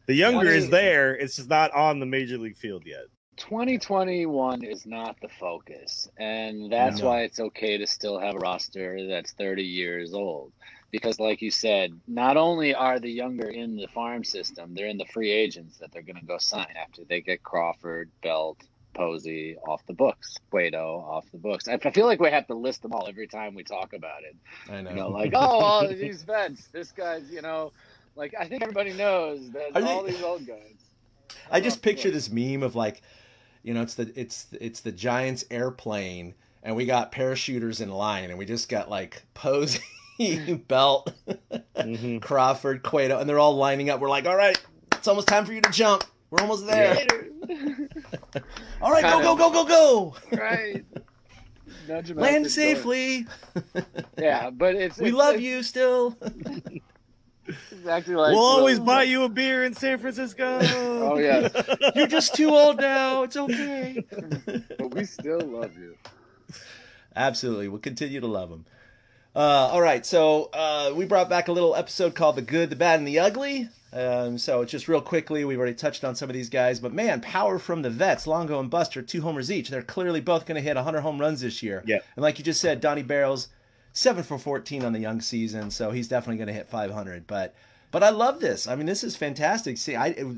The younger is there. It's just not on the major league field yet. 2021 is not the focus. And that's why it's okay to still have a roster that's 30 years old. Because like you said, not only are the younger in the farm system, they're in the free agents that they're going to go sign after they get Crawford, Belt, Posey off the books, Cueto off the books. I feel like we have to list them all every time we talk about it. I know. You know, like, all these vets, this guy's, like I think everybody knows that all these old guys. I just picture this meme of like, it's the Giants airplane, and we got parachuters in line, and we just got like Posey, Belt, Crawford, Cueto, and they're all lining up. We're like, all right, it's almost time for you to jump. We're almost there. All right, go. Right. Land safely. Yeah, but we love you still. Exactly like we'll always buy you a beer in San Francisco. Oh yeah, you're just too old now. It's okay, but we still love you. Absolutely, we'll continue to love them. All right, so we brought back a little episode called "The Good, the Bad, and the Ugly." So just real quickly, we've already touched on some of these guys, but man, power from the vets, Longo and Buster, 2 homers each. They're clearly both going to hit 100 home runs this year. Yeah, and like you just said, Donnie Barrels, 7 for 14 on the young season, so he's definitely going to hit 500. But I love this. I mean, this is fantastic. See,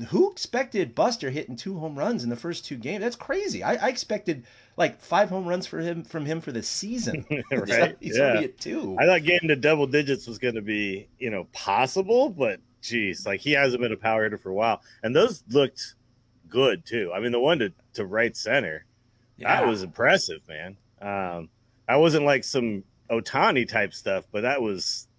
who expected Buster hitting 2 home runs in the first 2 games? That's crazy. I expected like 5 home runs from him for the season. Right? He's already at 2. I thought getting to double digits was going to be, possible, but geez, like he hasn't been a power hitter for a while, and those looked good too. I mean, the one to right center, that was impressive, man. I wasn't like some Ohtani type stuff, but that was,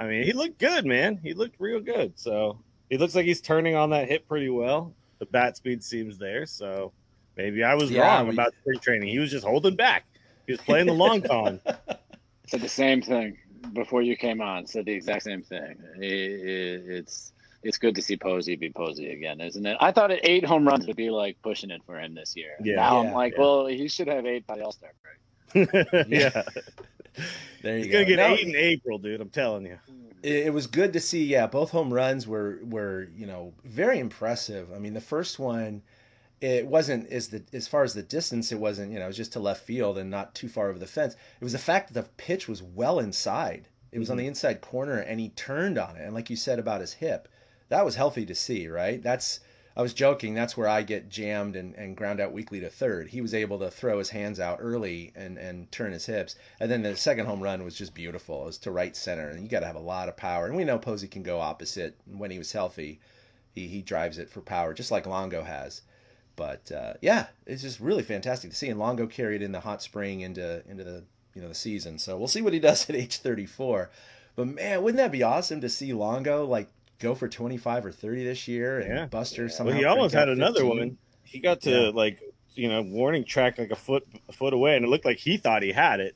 I mean, he looked good, man. He looked real good. So he looks like he's turning on that hit pretty well. The bat speed seems there. So maybe I was wrong about spring training. He was just holding back. He was playing the long con. Said the same thing before you came on. Said the exact same thing. It's good to see Posey be Posey again, isn't it? I thought 8 home runs would be like pushing it for him this year. Yeah. Now I'm like, well, he should have 8 by the All-Star break. Yeah. There you He's go. gonna get 8 in April, dude. I'm telling you. It was good to see. Yeah, both home runs were very impressive. I mean, the first one, it wasn't as far as the distance. It wasn't it was just to left field and not too far over the fence. It was the fact that the pitch was well inside. It was on the inside corner, and he turned on it. And like you said about his hip, that was healthy to see, right? I was joking. That's where I get jammed and ground out weakly to third. He was able to throw his hands out early and turn his hips. And then the second home run was just beautiful. It was to right center. And you got to have a lot of power. And we know Posey can go opposite. When he was healthy, he drives it for power, just like Longo has. But, it's just really fantastic to see. And Longo carried in the hot spring into the the season. So we'll see what he does at age 34. But, man, wouldn't that be awesome to see Longo, like, go for 25 or 30 this year, and Buster somehow. Well, he almost had another one. He got to warning track like a foot away, and it looked like he thought he had it.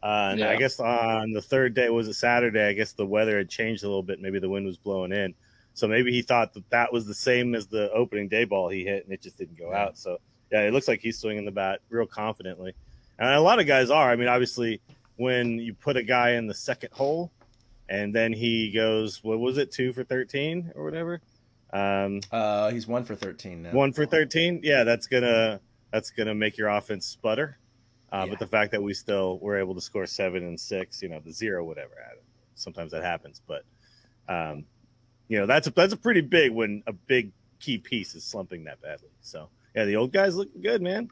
And I guess on the third day, was it Saturday? I guess the weather had changed a little bit. Maybe the wind was blowing in, so maybe he thought that was the same as the opening day ball he hit, and it just didn't go out. So it looks like he's swinging the bat real confidently. And a lot of guys are. I mean, obviously, when you put a guy in the second hole and then he goes, what was it, 2 for 13 or whatever? He's 1 for 13 now. 1 for 13? Yeah, that's gonna make your offense sputter. But the fact that we still were able to score 7 and 6, the 0, whatever. Sometimes that happens, but that's a pretty big when a big key piece is slumping that badly. So yeah, the old guys looking good, man.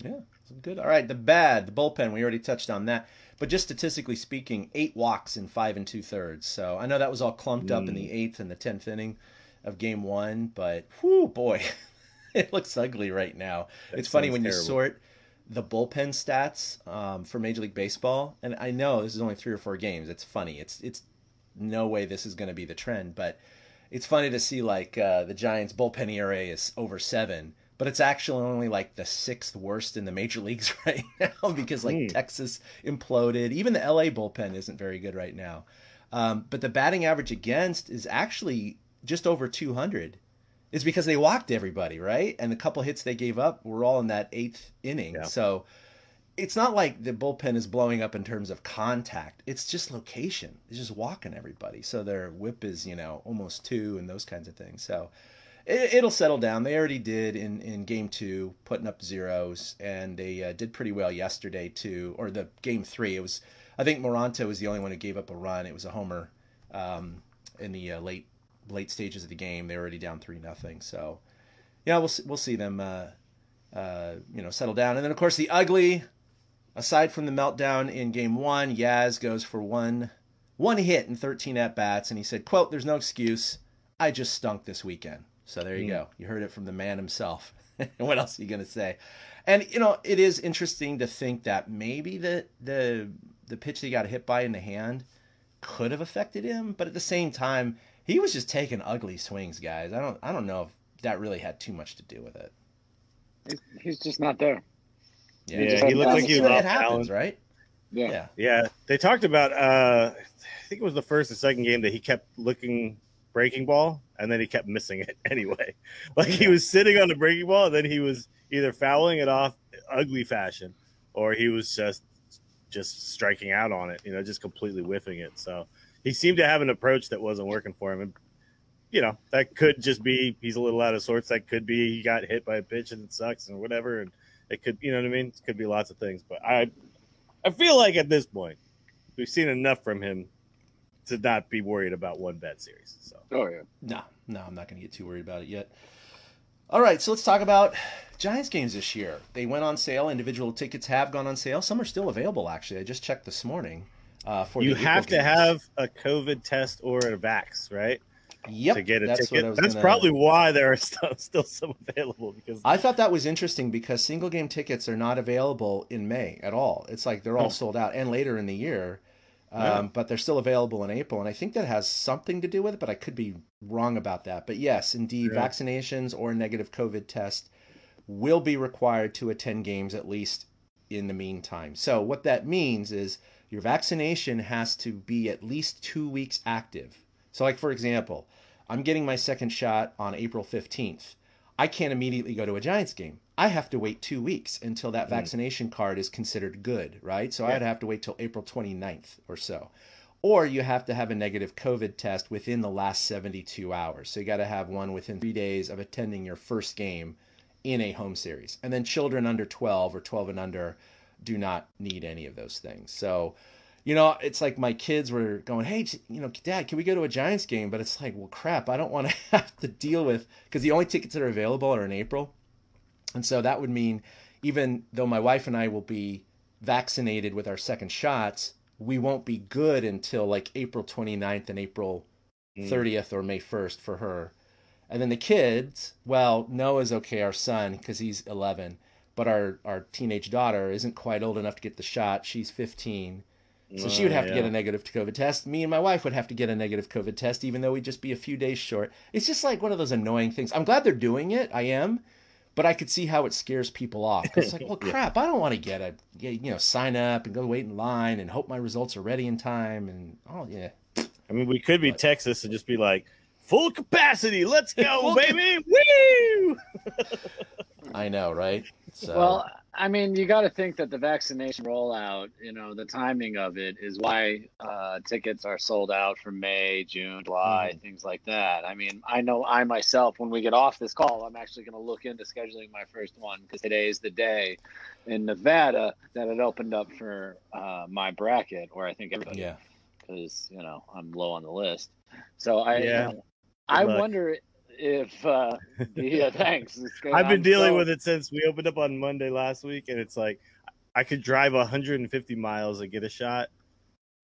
Yeah, good. All right, the bullpen. We already touched on that, but just statistically speaking, 8 walks in 5 2/3. So I know that was all clumped up in the 8th and the 10th inning of Game 1, but whoo, boy, it looks ugly right now. It's funny when you sort the bullpen stats for Major League Baseball, and I know this is only 3 or 4 games. It's funny. It's no way this is going to be the trend, but it's funny to see like the Giants' bullpen ERA is over 7, but it's actually only like the 6th worst in the major leagues right now because like Texas imploded. Even the LA bullpen isn't very good right now. But the batting average against is actually just over 200. It's because they walked everybody, right? And the couple hits they gave up were all in that 8th inning. Yeah. So it's not like the bullpen is blowing up in terms of contact. It's just location. It's just walking everybody. So their whip is, almost 2 and those kinds of things. So it'll settle down. They already did in Game 2, putting up zeros, and they did pretty well yesterday too. Or the Game 3, I think Moranta was the only one who gave up a run. It was a homer in the late stages of the game. They were already down 3-0. So yeah, we'll see them settle down. And then of course the ugly, aside from the meltdown in Game 1, Yaz goes for one hit and 13 at bats, and he said, quote, "There's no excuse. I just stunk this weekend." So there you go. You heard it from the man himself. What else are you going to say? And it is interesting to think that maybe the pitch that he got hit by in the hand could have affected him, but at the same time, he was just taking ugly swings, guys. I don't know if that really had too much to do with it. He's just not there. Yeah, he looked like he was off balance, balance, right? Yeah. They talked about I think it was the first or second game that he kept looking breaking ball and then he kept missing it anyway. Like he was sitting on the breaking ball and then he was either fouling it off ugly fashion or he was just striking out on it, just completely whiffing it. So he seemed to have an approach that wasn't working for him. And, that could just be he's a little out of sorts. That could be he got hit by a pitch and it sucks and whatever. And it could, you know what I mean? It could be lots of things. But I feel like at this point, we've seen enough from him to not be worried about one bad series. So. Oh, yeah. No, I'm not going to get too worried about it yet. All right, so let's talk about Giants games this year. They went on sale. Individual tickets have gone on sale. Some are still available, actually. I just checked this morning. You have to have a COVID test or a vax, right? Yep, to get a ticket. That's probably why there are still some available. Because I thought that was interesting because single game tickets are not available in May at all. It's like they're all sold out and later in the year, but they're still available in April. And I think that has something to do with it, but I could be wrong about that. But yes, indeed, vaccinations or a negative COVID test will be required to attend games at least in the meantime. So what that means is your vaccination has to be at least 2 weeks active. So like, for example, I'm getting my second shot on April 15th. I can't immediately go to a Giants game. I have to wait 2 weeks until that vaccination card is considered good, right? So I'd have to wait till April 29th or so. Or you have to have a negative COVID test within the last 72 hours. So you got to have one within 3 days of attending your first game in a home series. And then children under 12 or 12 and under do not need any of those things. So, it's like my kids were going, "Hey, Dad, can we go to a Giants game?" But it's like, well, crap, I don't want to have to deal with, because the only tickets that are available are in April. And so that would mean even though my wife and I will be vaccinated with our second shots, we won't be good until like April 29th and April 30th or May 1st for her. And then the kids, well, Noah's okay, our son, because he's 11. But our teenage daughter isn't quite old enough to get the shot. She's 15. So she would have to get a negative COVID test. Me and my wife would have to get a negative COVID test, even though we'd just be a few days short. It's just like one of those annoying things. I'm glad they're doing it. I am. But I could see how it scares people off. It's like, well, crap, I don't want to sign up and go wait in line and hope my results are ready in time. And, I mean, we could be Texas and just be like, full capacity. Let's go, baby. Woo! I know, right? So. Well, I mean, you got to think that the vaccination rollout, the timing of it is why tickets are sold out for May, June, July, things like that. I mean, I know I myself, when we get off this call, I'm actually going to look into scheduling my first one because today is the day in Nevada that it opened up for my bracket, or I think everybody, because, I'm low on the list. So I wonder if thanks. I've been dealing with it since we opened up on Monday last week, and it's like I could drive 150 miles and get a shot,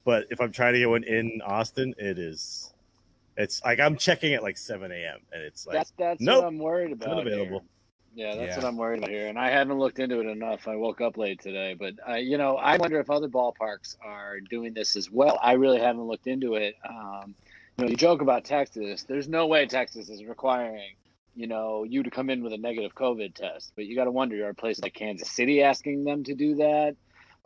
but if I'm trying to get one in Austin, it's like I'm checking at like 7 a.m. and it's like that's nope, what I'm worried about. Not available. Here. Yeah, that's what I'm worried about here, and I haven't looked into it enough. I woke up late today, but I wonder if other ballparks are doing this as well. I really haven't looked into it. You joke about Texas. There's no way Texas is requiring, you to come in with a negative COVID test. But you got to wonder, are places like Kansas City asking them to do that?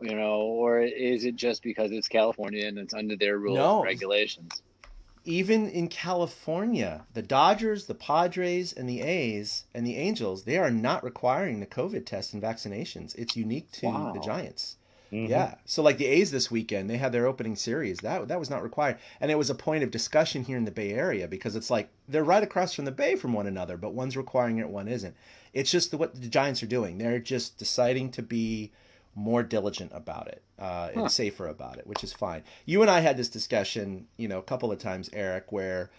Or is it just because it's California and it's under their rules and regulations? Even in California, the Dodgers, the Padres, and the A's and the Angels, they are not requiring the COVID test and vaccinations. It's unique to the Giants. Yeah. So like the A's this weekend, they had their opening series. That was not required. And it was a point of discussion here in the Bay Area because it's like they're right across from the Bay from one another, but one's requiring it, one isn't. It's just what the Giants are doing. They're just deciding to be more diligent about it and safer about it, which is fine. You and I had this discussion, a couple of times, Eric, where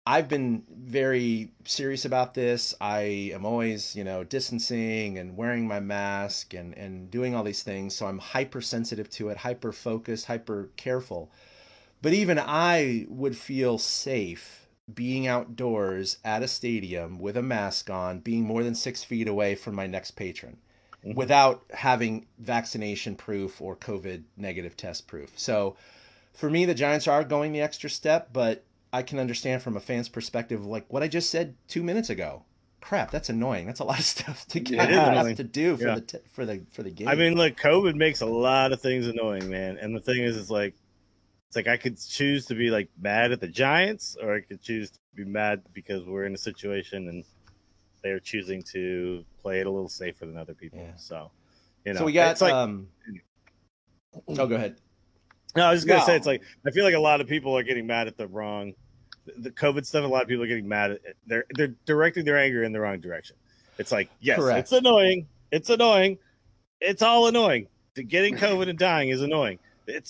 I've been very serious about this. I am always, distancing and wearing my mask and doing all these things. So I'm hypersensitive to it, hyper focused, hyper careful. But even I would feel safe being outdoors at a stadium with a mask on, being more than 6 feet away from my next patron without having vaccination proof or COVID negative test proof. So for me, the Giants are going the extra step, but I can understand from a fan's perspective, like what I just said 2 minutes ago. Crap, that's annoying. That's a lot of stuff to to do for the game. I mean, look, COVID makes a lot of things annoying, man. And the thing is, it's like I could choose to be like mad at the Giants, or I could choose to be mad because we're in a situation and they're choosing to play it a little safer than other people. Yeah. So, So we got. Oh, go ahead. No, I was just going to say, it's like, I feel like a lot of people are getting mad at the COVID stuff. A lot of people are getting mad at it. They're directing their anger in the wrong direction. It's like, yes, Correct. It's annoying. It's annoying. It's all annoying. Getting COVID and dying is annoying. It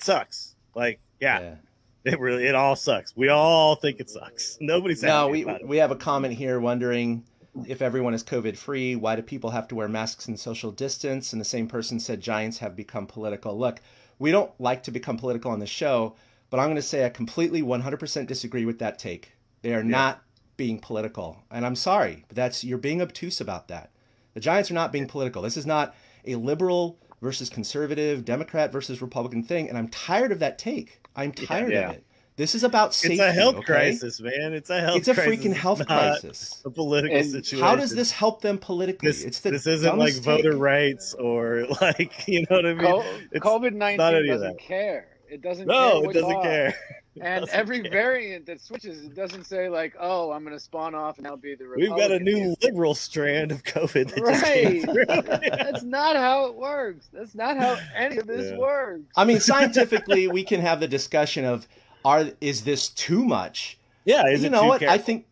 sucks. Like, it all sucks. We all think it sucks. Nobody's happy about it. We have a comment here wondering if everyone is COVID free, why do people have to wear masks and social distance? And the same person said Giants have become political. Look, we don't like to become political on the show, but I'm going to say I completely 100% disagree with that take. They are not being political. And I'm sorry, but you're being obtuse about that. The Giants are not being political. This is not a liberal versus conservative, Democrat versus Republican thing. And I'm tired of that take. I'm tired of it. This is about safety. It's a health crisis, man. It's a freaking health crisis. A political situation. How does this help them politically? This isn't like voter rights or like, you know what I mean? COVID-19 doesn't care. It doesn't care. No, it doesn't care. And every variant that switches, it doesn't say like, oh, I'm going to spawn off and I'll be the Republican. We've got a new liberal strand of COVID. That's not how it works. That's not how any of this works. I mean, scientifically, we can have the discussion of, is this too much? Yeah, you know what? I think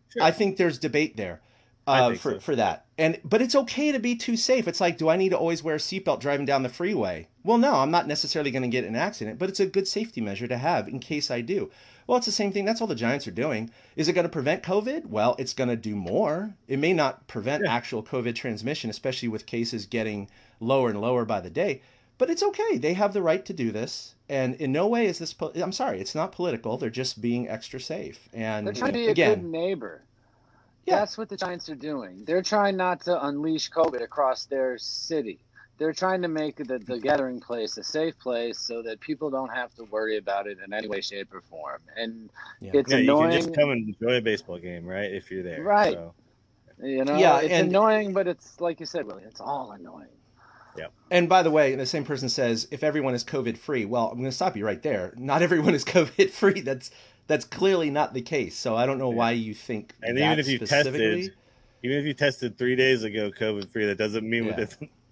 there's debate there for that. But it's okay to be too safe. It's like, do I need to always wear a seatbelt driving down the freeway? Well, no, I'm not necessarily going to get in an accident, but it's a good safety measure to have in case I do. Well, it's the same thing. That's all the Giants are doing. Is it going to prevent COVID? Well, it's going to do more. It may not prevent actual COVID transmission, especially with cases getting lower and lower by the day. But it's okay. They have the right to do this. And in no way is this I'm sorry, it's not political. They're just being extra safe. And they're trying to be a good neighbor. Yeah. That's what the Giants are doing. They're trying not to unleash COVID across their city. They're trying to make the gathering place a safe place so that people don't have to worry about it in any way, shape, or form. And it's annoying. You can just come and enjoy a baseball game, right, if you're there. Right. So. It's annoying, but it's like you said, Willie, it's all annoying. Yeah. And by the way, the same person says, if everyone is COVID free, well, I'm going to stop you right there. Not everyone is COVID free. That's clearly not the case. So I don't know why you think and even if you tested 3 days ago COVID free, that doesn't mean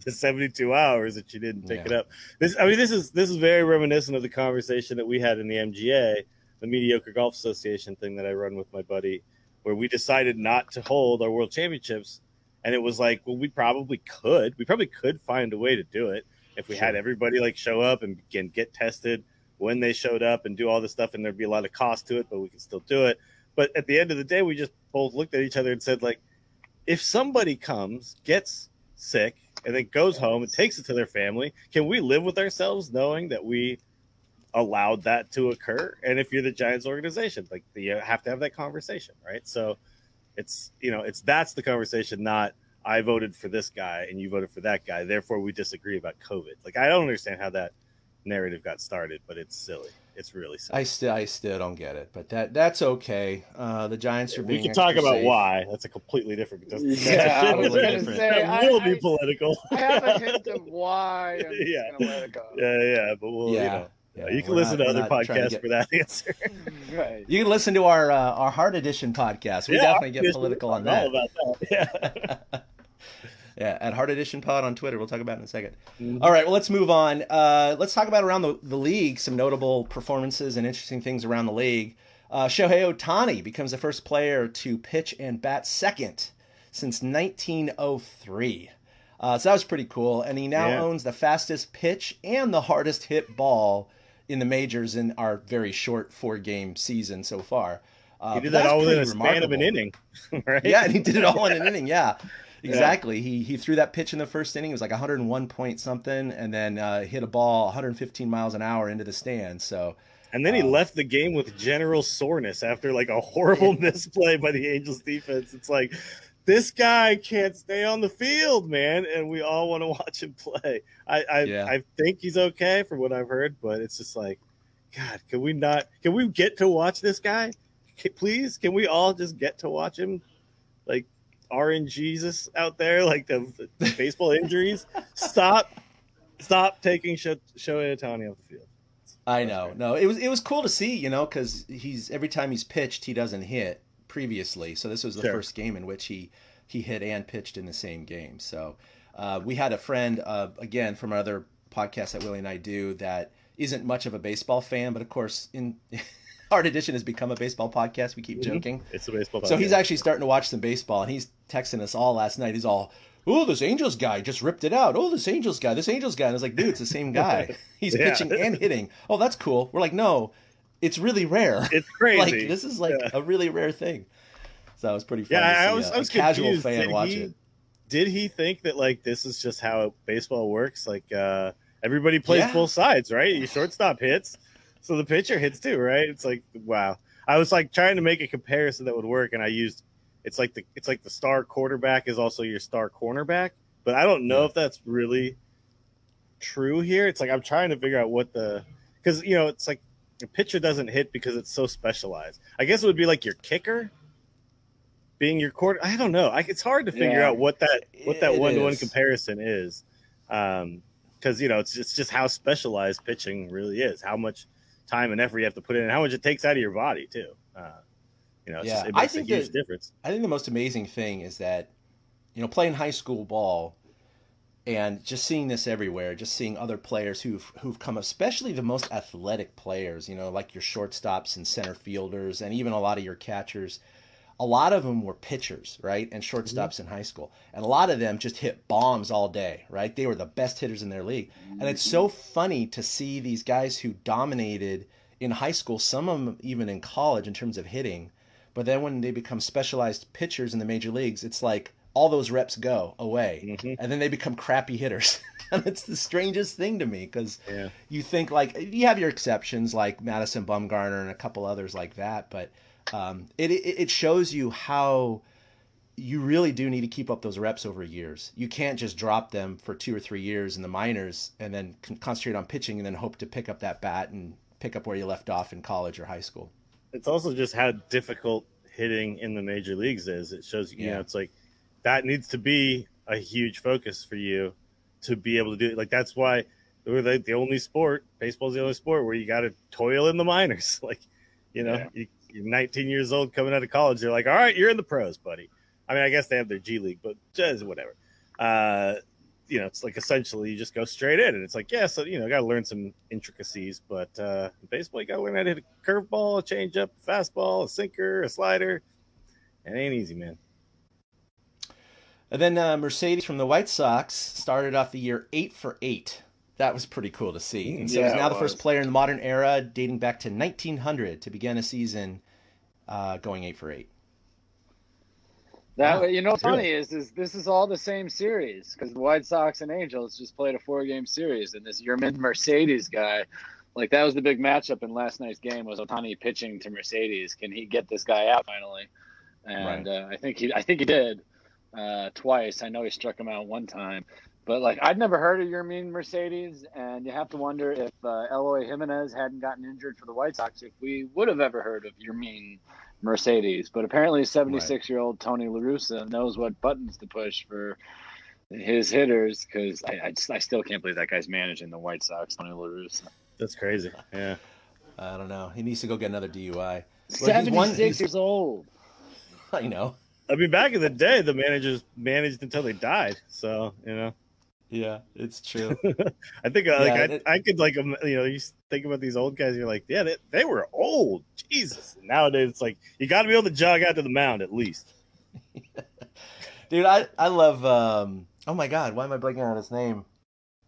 the 72 hours that you didn't pick it up. This is very reminiscent of the conversation that we had in the MGA, the Mediocre Golf Association thing that I run with my buddy, where we decided not to hold our World Championships. And it was like, well, we probably could find a way to do it if we had everybody like show up and get tested when they showed up and do all this stuff. And there'd be a lot of cost to it, but we could still do it. But at the end of the day, we just both looked at each other and said, like, if somebody comes, gets sick, and then goes home and takes it to their family, can we live with ourselves knowing that we allowed that to occur? And if you're the Giants organization, like, you have to have that conversation, right? So that's the conversation, not I voted for this guy and you voted for that guy, therefore we disagree about COVID. Like, I don't understand how that narrative got started, but it's silly. It's really silly. I still don't get it, but that's okay. The Giants are being. We can talk about safe. why. That's a completely different. I was going to say that will be political. I have a hint of why. I'm just gonna let it go. Yeah, but we'll you can listen to other podcasts for that answer. Right. You can listen to our Heart Edition podcast. We definitely get political on that. All about that. Yeah. Yeah, at Heart Edition Pod on Twitter. We'll talk about it in a second. Mm-hmm. All right, well, let's move on. Let's talk about around the league, some notable performances and interesting things around the league. Shohei Ohtani becomes the first player to pitch and bat second since 1903. So that was pretty cool. And he now owns the fastest pitch and the hardest hit ball in the majors in our very short 4-game season so far. He did that all within a span of an inning, right? Yeah, and he did it all in an inning, yeah. Exactly. Yeah. He threw that pitch in the first inning. It was like 101 point something, and then hit a ball 115 miles an hour into the stands. So, and then he left the game with general soreness after like a horrible misplay by the Angels defense. It's like, this guy can't stay on the field, man, and we all want to watch him play. I think he's okay from what I've heard, but it's just like, God, can we get to watch this guy? Please, can we all just get to watch him? Like, Orange Jesus out there, like the baseball injuries. Stop taking Shohei Ohtani off the field. I know. No, it was cool to see, because every time he's pitched, he doesn't hit previously. So this was the first game in which he hit and pitched in the same game. So we had a friend, again, from our other podcast that Willie and I do, that isn't much of a baseball fan, but of course in Heart Edition has become a baseball podcast. We keep joking. It's a baseball podcast. So he's actually starting to watch some baseball, and he's texting us all last night. He's all, oh, this Angels guy just ripped it out. Oh, this Angels guy. And I was like, dude, it's the same guy. He's pitching and hitting. Oh, that's cool. We're like, no, it's really rare. It's crazy. Like, this is like a really rare thing. So it was pretty fun to see I was a casual confused. fan watch it. Did he think that, like, this is just how baseball works? Like, everybody plays both sides, right? Your shortstop hits, so the pitcher hits too, right? It's like, wow. I was like trying to make a comparison that would work, and I used it's like the star quarterback is also your star cornerback, but I don't know if that's really true here. It's like I'm trying to figure out because it's like a pitcher doesn't hit because it's so specialized. I guess it would be like your kicker being your quarter. I don't know. It's hard to figure out what that one-to-one comparison is, because it's just how specialized pitching really is. How much time and effort you have to put in, and how much it takes out of your body too. It makes a huge difference. I think the most amazing thing is that, playing high school ball and just seeing this everywhere, just seeing other players who've come, especially the most athletic players, like your shortstops and center fielders, and even a lot of your catchers. A lot of them were pitchers, right, and shortstops in high school, and a lot of them just hit bombs all day, right? They were the best hitters in their league, and it's so funny to see these guys who dominated in high school, some of them even in college in terms of hitting, but then when they become specialized pitchers in the major leagues, it's like all those reps go away, and then they become crappy hitters. And it's the strangest thing to me, because you think, like, you have your exceptions like Madison Bumgarner and a couple others like that, but it shows you how you really do need to keep up those reps over years. You can't just drop them for 2 or 3 years in the minors and then concentrate on pitching and then hope to pick up that bat and pick up where you left off in college or high school. It's also just how difficult hitting in the major leagues is. It shows it's like that needs to be a huge focus for you to be able to do it. Like, that's why we're the only sport, baseball's the only sport where you got to toil in the minors. Like, you're 19 years old coming out of college. They're like, all right, you're in the pros, buddy. I mean, I guess they have their G League, but just whatever. it's like essentially you just go straight in, and it's like, yeah, so got to learn some intricacies, but in baseball you got to learn how to hit a curveball, a changeup, a fastball, a sinker, a slider. It ain't easy, man. And then Mercedes from the White Sox started off the year 8 for 8. That was pretty cool to see. And so he's now the first player in the modern era, dating back to 1900, to begin a season going 8 for 8. That what's funny is this is all the same series, because the White Sox and Angels just played a 4-game series, and this Yermin Mercedes guy, like, that was the big matchup in last night's game, was Ohtani pitching to Mercedes. Can he get this guy out finally? And I think he did. Twice. I know he struck him out one time, but like, I'd never heard of Yermin Mercedes, and you have to wonder if Eloy Jimenez hadn't gotten injured for the White Sox, if we would have ever heard of Yermin Mercedes. But apparently 76-year-old Tony La Russa knows what buttons to push for his hitters, because I still can't believe that guy's managing the White Sox, Tony La Russa. That's crazy. Yeah. I don't know. He needs to go get another DUI. 76 years old. I know. I mean, back in the day, the managers managed until they died. So, Yeah, it's true. I think I could, like, you think about these old guys, you're like, yeah, they were old. Jesus. Nowadays, it's like, you got to be able to jog out to the mound at least. Dude, I love, oh my God, why am I blanking on his name?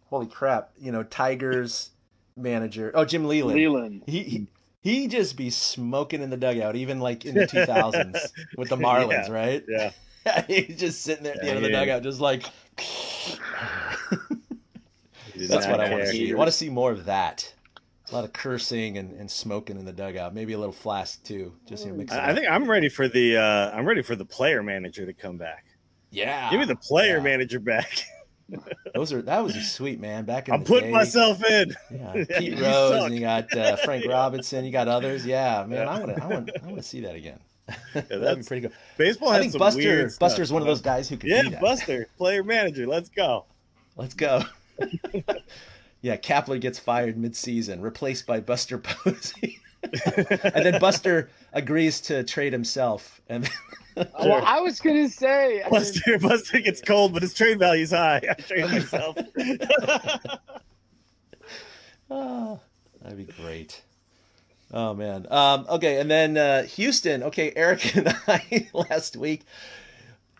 Holy crap. Tigers manager. Oh, Jim Leland. He just be smoking in the dugout, even like in the 2000s with the Marlins, right? Yeah. He's just sitting there at the end of the dugout, just like. That's what I want to see. I want to see more of that. A lot of cursing and smoking in the dugout. Maybe a little flask too. Just mix it up. I think I'm ready for the player manager to come back. Yeah. Give me the player manager back. That was sweet, man. Back in I'm the putting day. myself in. Yeah, Pete Rose, and you got Frank Robinson, you got others. Yeah, man, I want to see that again. That'd be pretty good. Baseball has some weird stuff. Buster's one of those guys who can do that. Yeah, Buster, player manager. Let's go. Yeah, Kapler gets fired mid-season, replaced by Buster Posey. And then Buster agrees to trade himself. And well, I was gonna say, Buster gets cold, but his trade value's high. I trade myself. Oh, that'd be great. Oh man. Okay, and then Houston. Okay, Eric and I last week.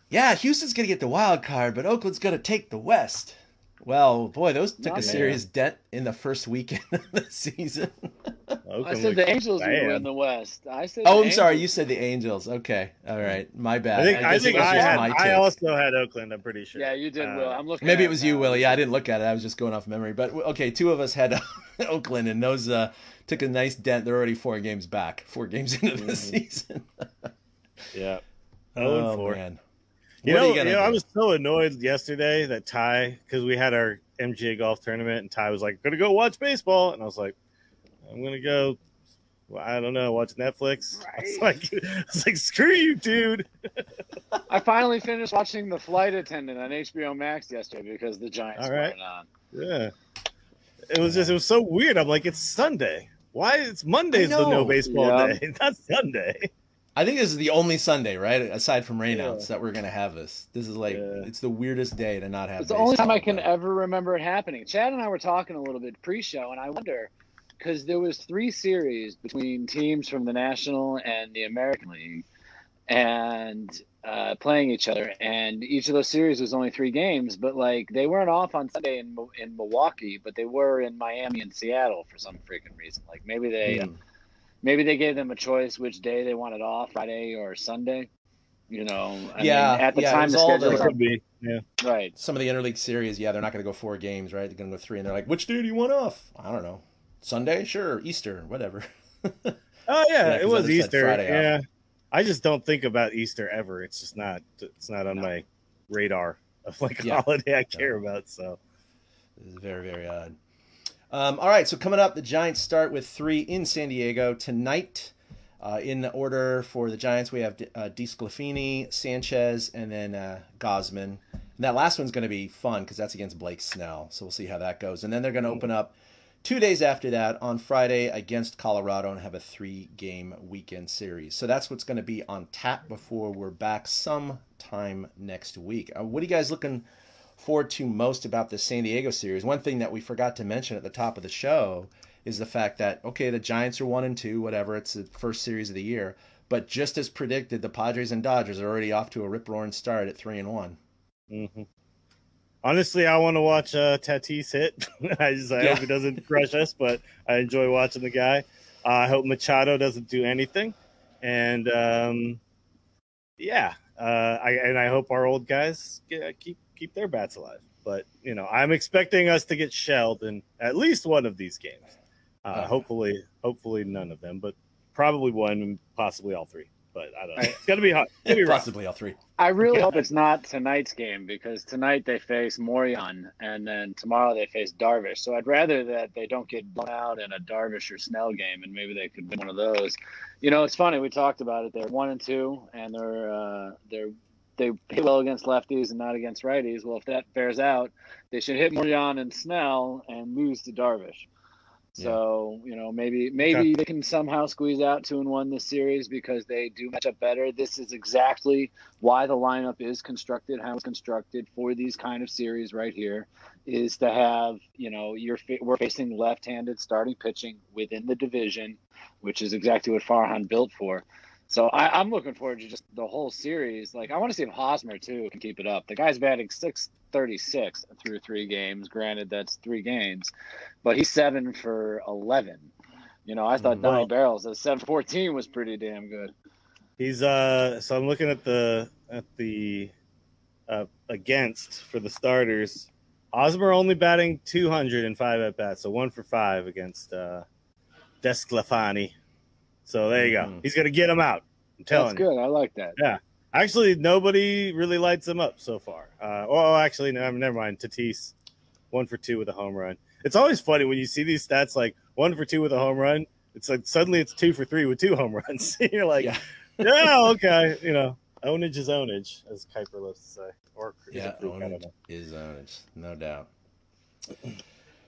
Yeah, Houston's gonna get the wild card, but Oakland's gonna take the West. Well, boy, those took a serious dent in the first weekend of the season. I said the Angels would win the West. I'm sorry, you said the Angels. Okay, all right, my bad. I also had Oakland. I'm pretty sure. Yeah, you did, Will. I'm looking. Maybe it was you, Willie. Yeah, I didn't look at it. I was just going off memory. But okay, two of us had Oakland, and those took a nice dent. They're already 4 games back, 4 games into the season. Yeah. 0-4. Man. I was so annoyed yesterday that Ty, because we had our MGA golf tournament, and Ty was like, "Gonna go watch baseball," and I was like, "I'm gonna go, I don't know, watch Netflix." Right. I was like, "Screw you, dude." I finally finished watching The Flight Attendant on HBO Max yesterday because the Giants weren't on. Yeah, it was so weird. I'm like, it's Sunday. Why? It's Monday's the no baseball day, not Sunday. I think this is the only Sunday, right? Aside from rainouts, that we're gonna have this. This is like it's the weirdest day to not have. It's the only time I can ever remember it happening. Chad and I were talking a little bit pre-show, and I wonder, because there was 3 series between teams from the National and the American League, and playing each other, and each of those series was only 3 games, but like they weren't off on Sunday in Milwaukee, but they were in Miami and Seattle for some freaking reason. Like maybe they. Maybe they gave them a choice which day they wanted off, Friday or Sunday. I mean, at the time the schedule could be. Yeah. Right. Some of the interleague series, they're not going to go 4 games, right? They're going to go 3, and they're like, "Which day do you want off?" I don't know. Sunday, sure. Easter, whatever. Oh yeah, it was Easter. Yeah, I just don't think about Easter ever. It's just not. It's not on my radar of like a holiday I care about. So this is very, very odd. All right, so coming up, the Giants start with 3 in San Diego tonight. In the order for the Giants, we have DeSclafani, Sanchez, and then Gausman. And that last one's going to be fun because that's against Blake Snell, so we'll see how that goes. And then they're going to open up 2 days after that on Friday against Colorado and have a 3-game weekend series. So that's what's going to be on tap before we're back sometime next week. What are you guys looking forward to most about the San Diego series, one thing that we forgot to mention at the top of the show is the fact that, okay, the Giants are 1-2, whatever, it's the first series of the year, but just as predicted, the Padres and Dodgers are already off to a rip-roaring start at 3-1. Mm-hmm. Honestly, I want to watch Tatis hit. I hope he doesn't crush us, but I enjoy watching the guy. I hope Machado doesn't do anything. And, I hope our old guys keep their bats alive. But, I'm expecting us to get shelled in at least one of these games. Hopefully none of them, but probably one and possibly all three. But I don't know. It's going to be hot. It's going to be possibly all three. I really hope it's not tonight's game, because tonight they face Morion, and then tomorrow they face Darvish. So I'd rather that they don't get blown out in a Darvish or Snell game, and maybe they could win one of those. It's funny. We talked about it. They're 1-2, and they hit well against lefties and not against righties. Well, if that bears out, they should hit Morion and Snell and lose to Darvish. So, maybe they can somehow squeeze out 2-1 this series because they do match up better. This is exactly why the lineup is constructed, how it's constructed for these kind of series right here, is to have, we're facing left-handed starting pitching within the division, which is exactly what Farhan built for. So I'm looking forward to just the whole series. Like, I want to see if Hosmer, too, can keep it up. The guy's batting .636 through 3 games. Granted, that's 3 games, but he's 7 for 11. I thought Donnie Barrels at 7-14 was pretty damn good. He's so I'm looking at the against for the starters. Hosmer only batting 205 at bats, so 1 for 5 against Desclafani. So there you go. He's going to get him out. I'm telling you. That's good. I like that. Yeah. Actually, nobody really lights him up so far. Actually, no, never mind. Tatis, 1 for 2 with a home run. It's always funny when you see these stats like 1 for 2 with a home run. It's like suddenly it's 2 for 3 with 2 home runs. You're like, yeah, okay. Ownage is ownage, as Kuiper loves to say. Or ownage is ownage, no doubt.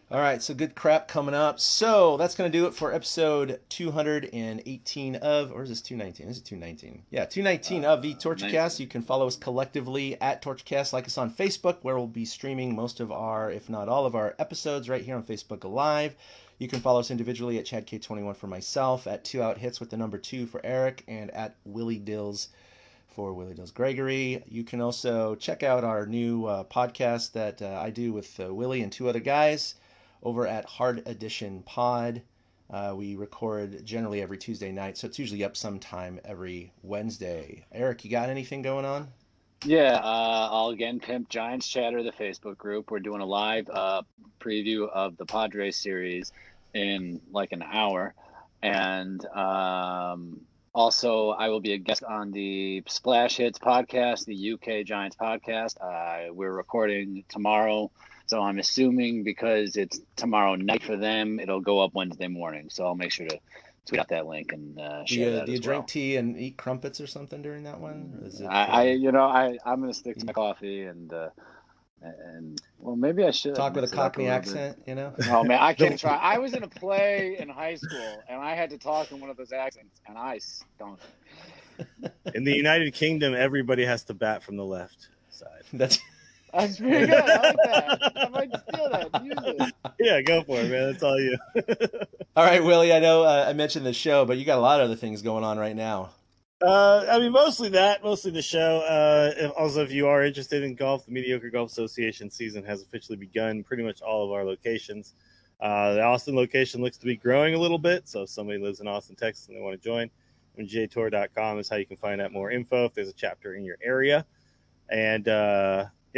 All right, so good crap coming up. So that's going to do it for episode 218 of, or is this 219? This is 219. Yeah, 219 of the TorchCast. You can follow us collectively at TorchCast. Like us on Facebook, where we'll be streaming most of our, if not all of our episodes right here on Facebook Live. You can follow us individually at ChadK21 for myself, at 2OutHits with the number 2 for Eric, and at Willie Dills for Willie Dills Gregory. You can also check out our new podcast that I do with Willie and 2 other guys over at Hard Edition Pod. We record generally every Tuesday night, so it's usually up sometime every Wednesday. Eric, you got anything going on? Yeah, I'll again pimp Giants Chatter, the Facebook group. We're doing a live preview of the Padres series in like an hour. And also, I will be a guest on the Splash Hits podcast, the UK Giants podcast. We're recording tomorrow. So I'm assuming because it's tomorrow night for them, it'll go up Wednesday morning. So I'll make sure to tweet out that link and share that. Do you drink tea and eat crumpets or something during that one? Or is it, I'm going to stick to my coffee and well, maybe I should talk with a Cockney accent. Oh man, I can't try. I was in a play in high school and I had to talk in one of those accents, and I stunk. In the United Kingdom, everybody has to bat from the left side. That's pretty good. I like that. I might steal that. Use it. Yeah, go for it, man. That's all you. All right, Willie, I know I mentioned the show, but you got a lot of other things going on right now. Mostly the show. If you are interested in golf, the Mediocre Golf Association season has officially begun. Pretty much all of our locations. The Austin location looks to be growing a little bit, so if somebody lives in Austin, Texas, and they want to join, mjtour.com is how you can find out more info if there's a chapter in your area. And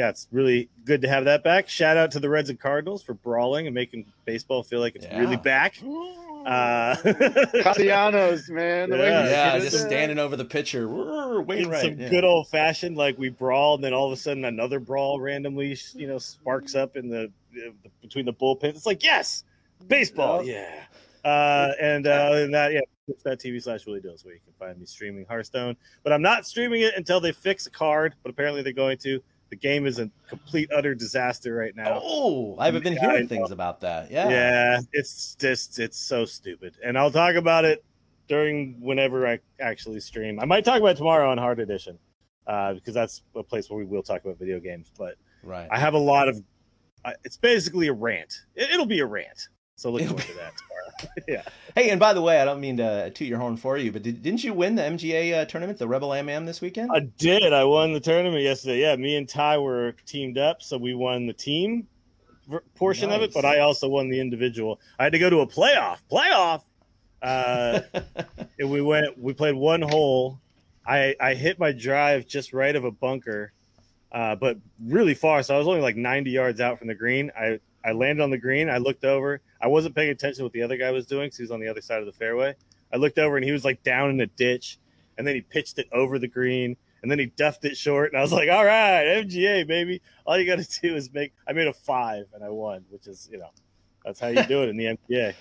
it's really good to have that back. Shout out to the Reds and Cardinals for brawling and making baseball feel like it's really back. Castellanos, man. Just standing over the pitcher. Good old fashioned, like we brawl, and then all of a sudden another brawl randomly, sparks up in the between the bullpens. It's like, yes, baseball, yeah. And other than that, twitch.tv/Willie Dills, where you can find me streaming Hearthstone. But I'm not streaming it until they fix a card. But apparently they're going to. The game is a complete, utter disaster right now. Oh, I haven't been hearing things about that. Yeah, it's so stupid. And I'll talk about it during whenever I actually stream. I might talk about it tomorrow on Hard Edition, because that's a place where we will talk about video games. But Right. I have a lot of. It's basically a rant. It'll be a rant. So look forward to that tomorrow. Yeah. Hey, and by the way, I don't mean to toot your horn for you, but didn't you win the MGA tournament, the Rebel Am this weekend? I did. I won the tournament yesterday. Yeah, me and Ty were teamed up, so we won the team portion of it, but I also won the individual. I had to go to a playoff. And we played one hole. I hit my drive just right of a bunker, but really far. So I was only like 90 yards out from the green. I landed on the green. I looked over. I wasn't paying attention to what the other guy was doing because he was on the other side of the fairway. I looked over and he was like down in a ditch, and then he pitched it over the green, and then he duffed it short. And I was like, all right, MGA, baby. All you got to do is I made a 5 and I won, which is, that's how you do it in the MGA.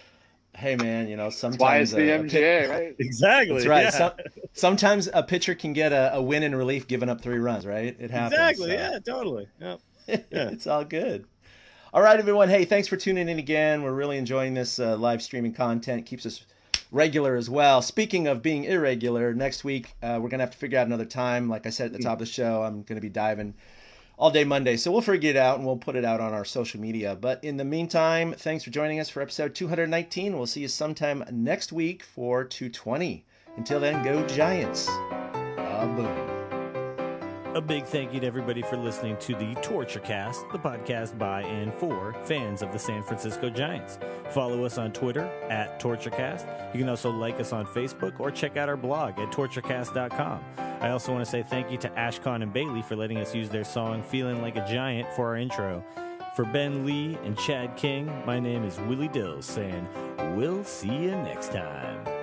Hey, man, sometimes that's why it's the MGA, right? Exactly. That's right. Yeah. Sometimes a pitcher can get a win in relief giving up 3 runs, right? It happens. Exactly. Yeah, totally. Yep. Yeah. It's all good. All right, everyone. Hey, thanks for tuning in again. We're really enjoying this live streaming content. Keeps us regular as well. Speaking of being irregular, next week we're going to have to figure out another time. Like I said at the top of the show, I'm going to be diving all day Monday. So we'll figure it out and we'll put it out on our social media. But in the meantime, thanks for joining us for episode 219. We'll see you sometime next week for 220. Until then, go Giants. Boom. A big thank you to everybody for listening to the TortureCast, the podcast by and for fans of the San Francisco Giants. Follow us on Twitter at TortureCast. You can also like us on Facebook or check out our blog at torturecast.com. I also want to say thank you to Ashcon and Bailey for letting us use their song Feeling Like a Giant for our intro. For Ben Lee and Chad King, my name is Willie Dills saying, we'll see you next time.